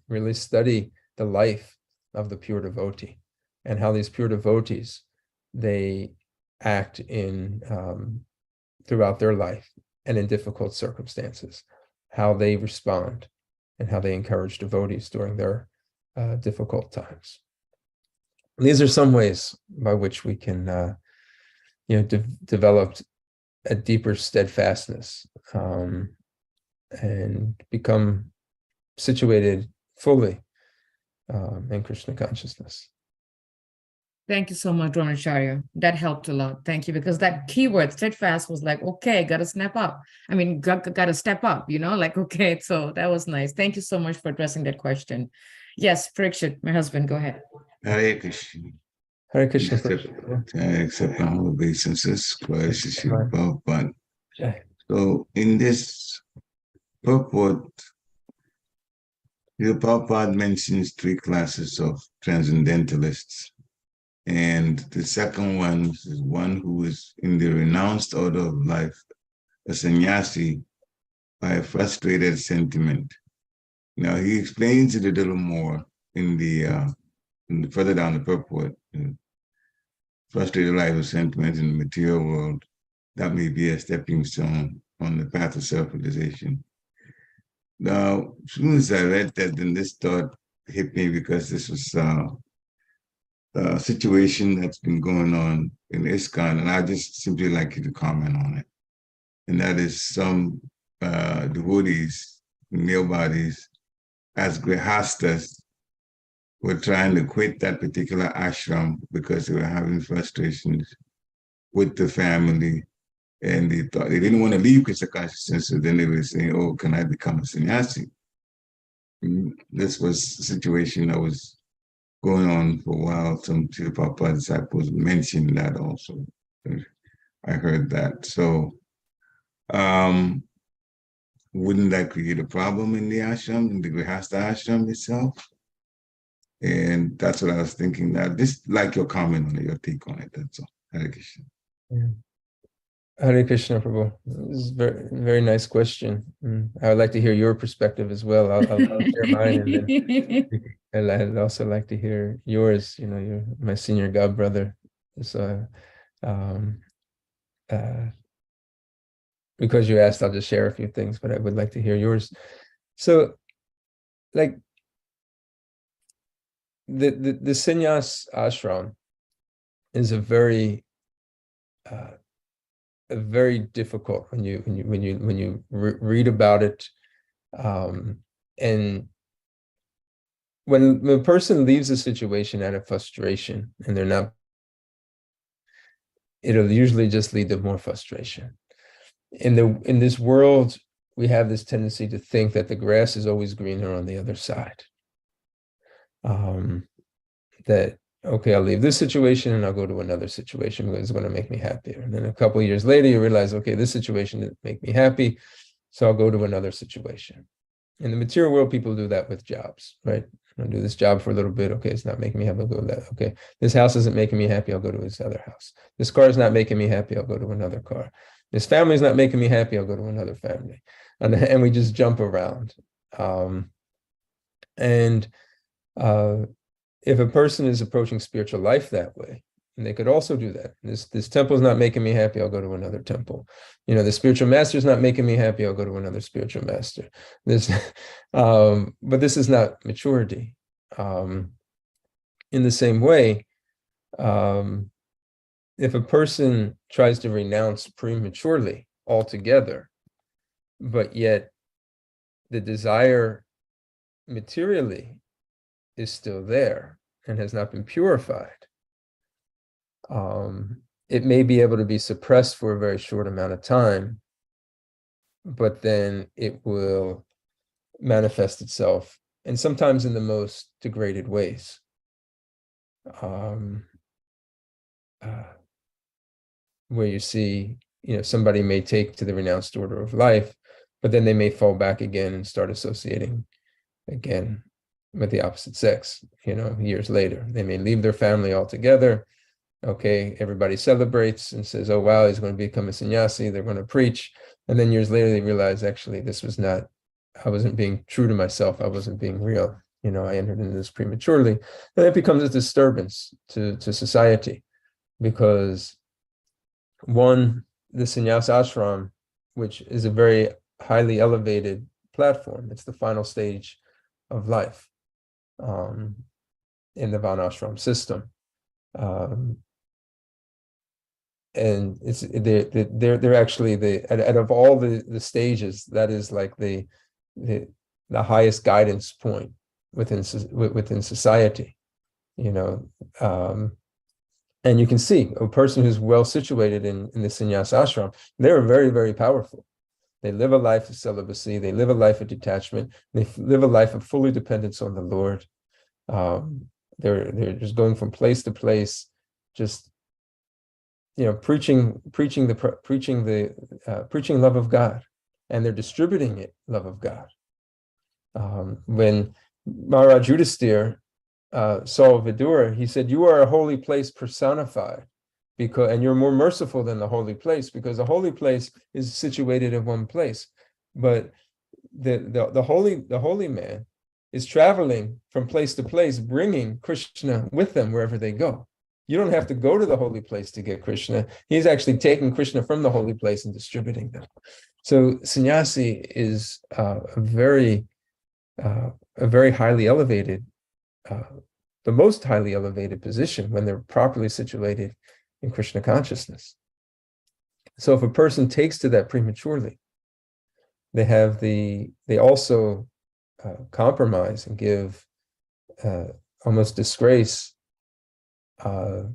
Really study the life of the pure devotee, and how these pure devotees, they act in throughout their life and in difficult circumstances, how they respond and how they encourage devotees during their difficult times. And these are some ways by which we can develop a deeper steadfastness and become situated fully in Krishna consciousness. Thank you so much, Dronacharya. That helped a lot. Thank you. Because that keyword, steadfast, was like, okay, got to snap up. I mean, got to step up, like, okay. So that was nice. Thank you so much for addressing that question. Yes, Parikshit, my husband, go ahead. Hare Krishna. Hare Krishna. I accept the humble obeisances. Prabhupada. So in this purport, the Prabhupada mentions 3 classes of transcendentalists. And the second one is one who is in the renounced order of life, a sannyasi, by a frustrated sentiment. Now he explains it a little more in the further down the purport. Frustrated life of sentiment in the material world, that may be a stepping stone on the path of self-realization. Now, as soon as I read that, then this thought hit me, because this was a situation that's been going on in ISKCON, and I just simply like you to comment on it. And that is some devotees male bodies as grihastas were trying to quit that particular ashram because they were having frustrations with the family, and they thought they didn't want to leave Krishna consciousness, so then they were saying, oh, can I become a sannyasi? This was a situation that was going on for a while. Some Srila Prabhupada disciples mentioned that also. I heard that. So wouldn't that create a problem in the ashram, in the Grihastha ashram itself? And that's what I was thinking. That just like your comment on it, your take on it. That's all. Hare Krishna. Hare Krishna, Prabhu. This is a very, very nice question. I would like to hear your perspective as well. I'll share mine, and then I'd also like to hear yours. You know, you're my senior god brother. So, because you asked, I'll just share a few things, but I would like to hear yours. So, like, the sannyas ashram is a very difficult when you read about it, and when a person leaves a situation out of frustration and they're not, it'll usually just lead to more frustration. In this world, we have this tendency to think that the grass is always greener on the other side. That, okay, I'll leave this situation and I'll go to another situation because it's going to make me happier. And then a couple of years later, you realize, okay, this situation didn't make me happy, so I'll go to another situation. In the material world, people do that with jobs, right? I'll do this job for a little bit. Okay, it's not making me happy. I'll go to that. Okay, this house isn't making me happy. I'll go to this other house. This car is not making me happy. I'll go to another car. This family is not making me happy. I'll go to another family. And we just jump around. If a person is approaching spiritual life that way, and they could also do that. This temple is not making me happy. I'll go to another temple. You know, the spiritual master is not making me happy. I'll go to another spiritual master. But this is not maturity. In the same way, if a person tries to renounce prematurely altogether, but yet the desire materially is still there and has not been purified, it may be able to be suppressed for a very short amount of time, but then it will manifest itself, and sometimes in the most degraded ways. Where you see, you know, somebody may take to the renounced order of life, but then they may fall back again and start associating again with the opposite sex, you know, years later. They may leave their family altogether. Okay, everybody celebrates and says, oh, wow, he's going to become a sannyasi. They're going to preach. And then years later, they realize, actually, this was not, I wasn't being true to myself. I wasn't being real. You know, I entered into this prematurely. And it becomes a disturbance to society because, one, the sannyas ashram, which is a very highly elevated platform, it's the final stage of life in the Varnashram system. And it's they're actually out of all the stages, that is like the highest guidance point within society, you know. And you can see a person who's well situated in the sannyas ashram, they're very, very powerful. They live a life of celibacy. They live a life of detachment. They live a life of fully dependence on the Lord. They're just going from place to place, just, you know, preaching love of God, and they're distributing it, love of God. When Maharaj Yudhisthira saw Vidura, he said, "You are a holy place personified, and you're more merciful than the holy place, because the holy place is situated in one place, but the holy man is traveling from place to place, bringing Krishna with them wherever they go. You don't have to go to the holy place to get Krishna. He's actually taking Krishna from the holy place and distributing them." So sannyasi is a very highly elevated, the most highly elevated position when they're properly situated in Krishna consciousness. So if a person takes to that prematurely, they also compromise and give almost disgrace to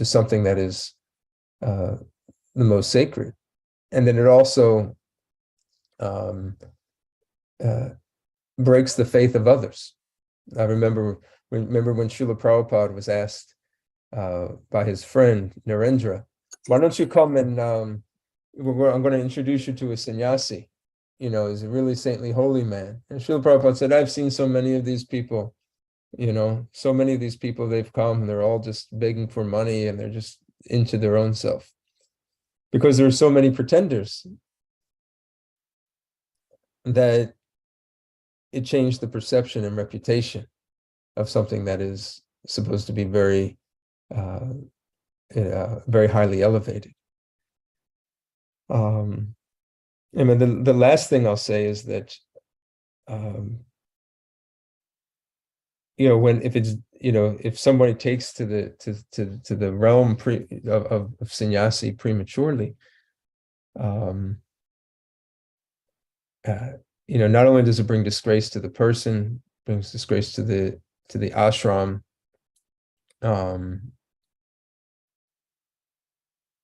something that is the most sacred. And then it also breaks the faith of others. I remember when Srila Prabhupada was asked by his friend Narendra, why don't you come and I'm going to introduce you to a sannyasi, he's a really saintly holy man. And Srila Prabhupada said, I've seen so many of these people, so many of these people, they've come and they're all just begging for money and they're just into their own self. Because there are so many pretenders that it changed the perception and reputation of something that is supposed to be very, very highly elevated. And then the last thing I'll say is that, if somebody takes to the realm of sannyasi prematurely, not only does it bring disgrace to the person, brings disgrace to the ashram,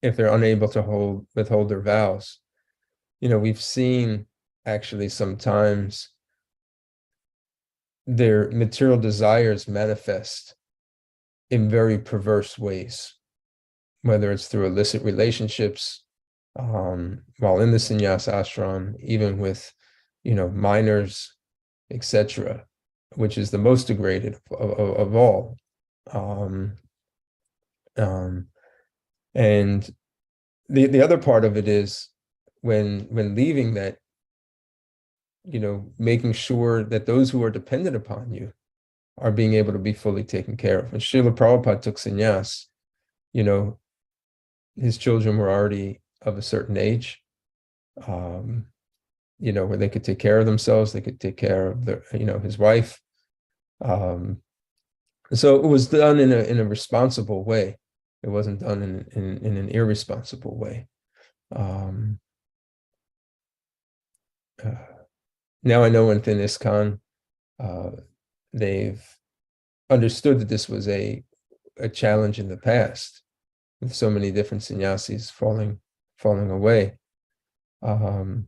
if they're unable to withhold their vows. We've seen actually sometimes their material desires manifest in very perverse ways, whether it's through illicit relationships while in the sannyas ashram, even with minors, etc., which is the most degraded of all. And the other part of it is when leaving that, making sure that those who are dependent upon you are being able to be fully taken care of. When Srila Prabhupada took sannyas, his children were already of a certain age, where they could take care of themselves, they could take care of their, his wife. So it was done in a responsible way. It wasn't done in an irresponsible way. Now I know within ISKCON, they've understood that this was a challenge in the past, with so many different sannyasis falling away. So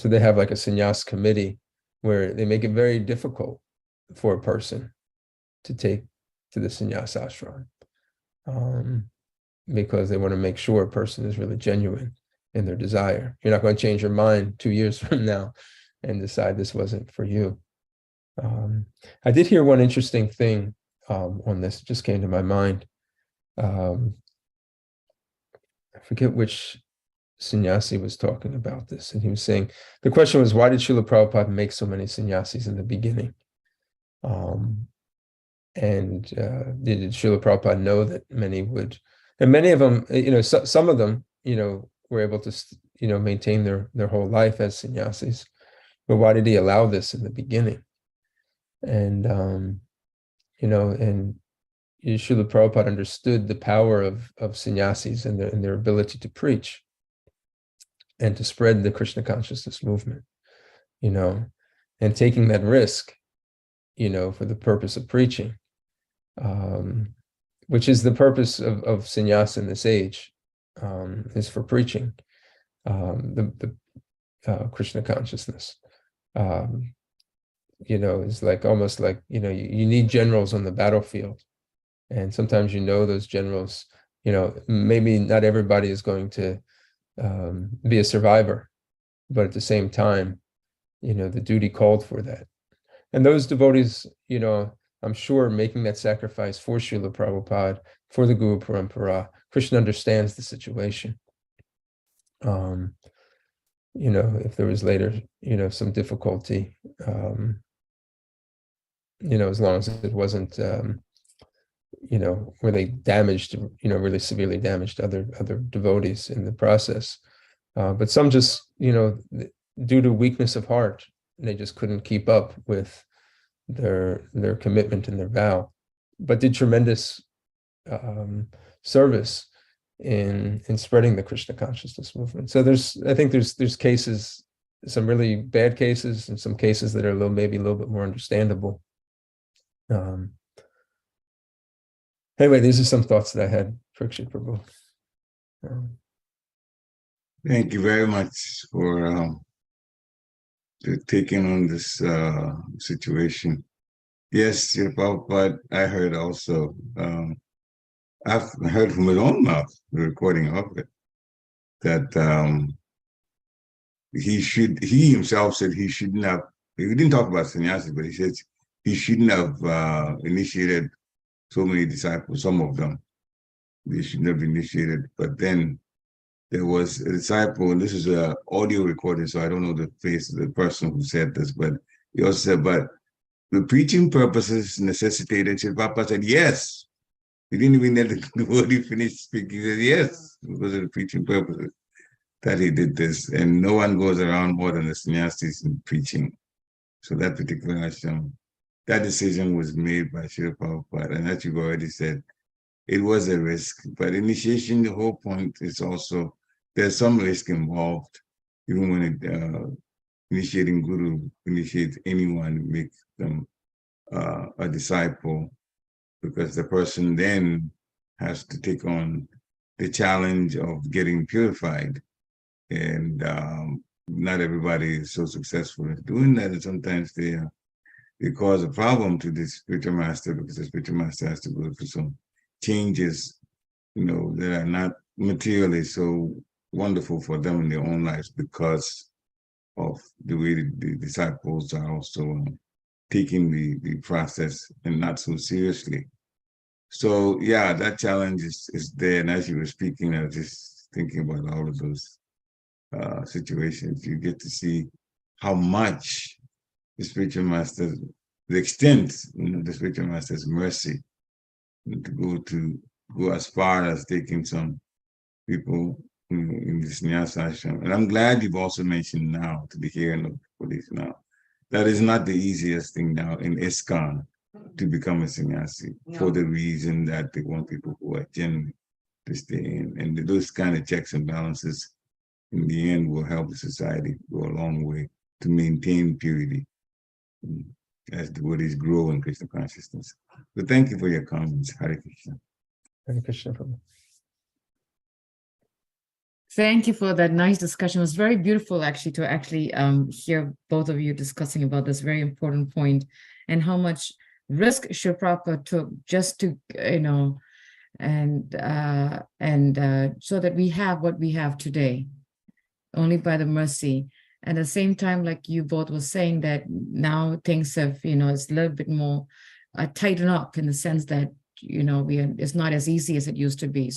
they have like a sannyas committee where they make it very difficult for a person to take to the sannyas ashram, because they want to make sure a person is really genuine in their desire. You're not going to change your mind 2 years from now and decide this wasn't for you. I did hear one interesting thing on this, it just came to my mind. I forget which sannyasi was talking about this, and he was saying, the question was, why did Srila Prabhupada make so many sannyasis in the beginning? Did Srila Prabhupada know that many would, and many of them, some of them, were able to, maintain their whole life as sannyasis, but why did he allow this in the beginning? And, and Srila Prabhupada understood the power of sannyasis and their ability to preach and to spread the Krishna consciousness movement, and taking that risk, for the purpose of preaching, which is the purpose of sannyas in this age, is for preaching the Krishna consciousness. Is like almost like, you need generals on the battlefield. And sometimes, those generals, maybe not everybody is going to be a survivor, but at the same time, the duty called for that. And those devotees, I'm sure making that sacrifice for Srila Prabhupada, for the Guru Parampara, Krishna understands the situation. If there was later, some difficulty, as long as it wasn't, where they damaged, really severely damaged other devotees in the process. But some just, due to weakness of heart, they just couldn't keep up with their commitment and their vow, but did tremendous service in spreading the Krishna consciousness movement. So I think there's cases, some really bad cases, and some cases that are maybe a little bit more understandable. Anyway, these are some thoughts that I had for Parikshit Prabhu. Thank you very much for taking on this situation. Yes, but I heard also, I've heard from his own mouth, the recording of it, that he himself said he shouldn't have, he didn't talk about sannyasi, but he said he shouldn't have initiated so many disciples, some of them, they shouldn't have initiated, but then there was a disciple, and this is an audio recording, so I don't know the face of the person who said this, but he also said, but the preaching purposes necessitated. Srila Prabhupada said, yes. He didn't even let the devotee finish speaking. He said, yes, because of the preaching purposes that he did this. And no one goes around more than the sannyasis in preaching. So that particular ashram, that decision was made by Srila Prabhupada. And as you've already said, it was a risk. But initiation, the whole point is also, there's some risk involved. Even when initiating guru, initiate anyone, make them a disciple, because the person then has to take on the challenge of getting purified. And not everybody is so successful in doing that. And sometimes they cause a problem to the spiritual master, because the spiritual master has to go through some changes, that are not materially so wonderful for them in their own lives, because of the way the disciples are also taking the process and not so seriously. So yeah, that challenge is there. And as you were speaking, I was just thinking about all of those situations. You get to see how much the spiritual master, the extent, the spiritual master's mercy, to go as far as taking some people in this sannyasa ashram. And I'm glad you've also mentioned now, to be hearing of police now, that is not the easiest thing now in ISKCON to become a sannyasi, for the reason that they want people who are genuine to stay in. And those kind of checks and balances in the end will help the society go a long way to maintain purity as devotees grow in Krishna consciousness. So thank you for your comments. Hare Krishna. Hare Krishna Prabhu. Thank you for that nice discussion. It was very beautiful actually to hear both of you discussing about this very important point, and how much risk Srila Prabhupada took just to, so that we have what we have today, only by the mercy. And at the same time, like you both were saying, that now things have, it's a little bit more tightened up, in the sense that, it's not as easy as it used to be.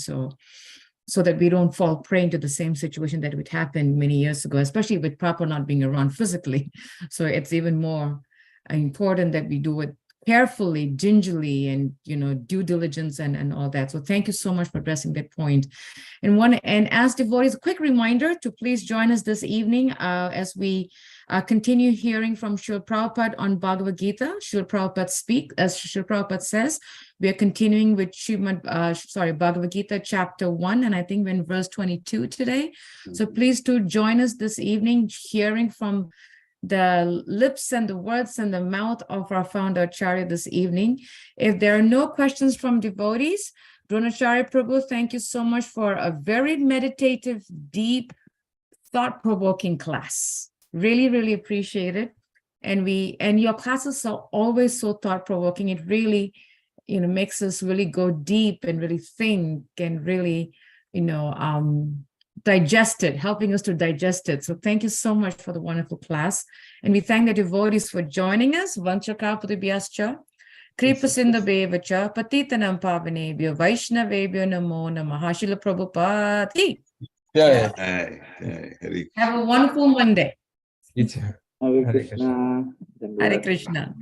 So that we don't fall prey to the same situation that would happen many years ago, especially with Prabhupada not being around physically. So it's even more important that we do it carefully, gingerly, and due diligence and all that. So thank you so much for addressing that point. And as devotees, a quick reminder to please join us this evening as we continue hearing from Srila Prabhupada on Bhagavad Gita. Srila Prabhupada speak, as Srila Prabhupada says, we are continuing with Bhagavad Gita chapter 1, and I think we're in verse 22 today. So please do join us this evening, hearing from the lips and the words and the mouth of our founder Acharya this evening. If there are no questions from devotees, Dronacharya Prabhu, thank you so much for a very meditative, deep, thought-provoking class. Really, really appreciate it. And your classes are always so thought-provoking. It really, makes us really go deep and really think and really, digest it, helping us to digest it. So thank you so much for the wonderful class. And we thank the devotees for joining us. Vanchakapatibhyascha, Kripasindhabhevacha, Patitanam Pavanebhyo, Vaishnavebhyo Namo Namah. Srila Prabhupada ki. Yeah. Have a wonderful Monday. You too. Hare Hare Krishna. Hare Krishna.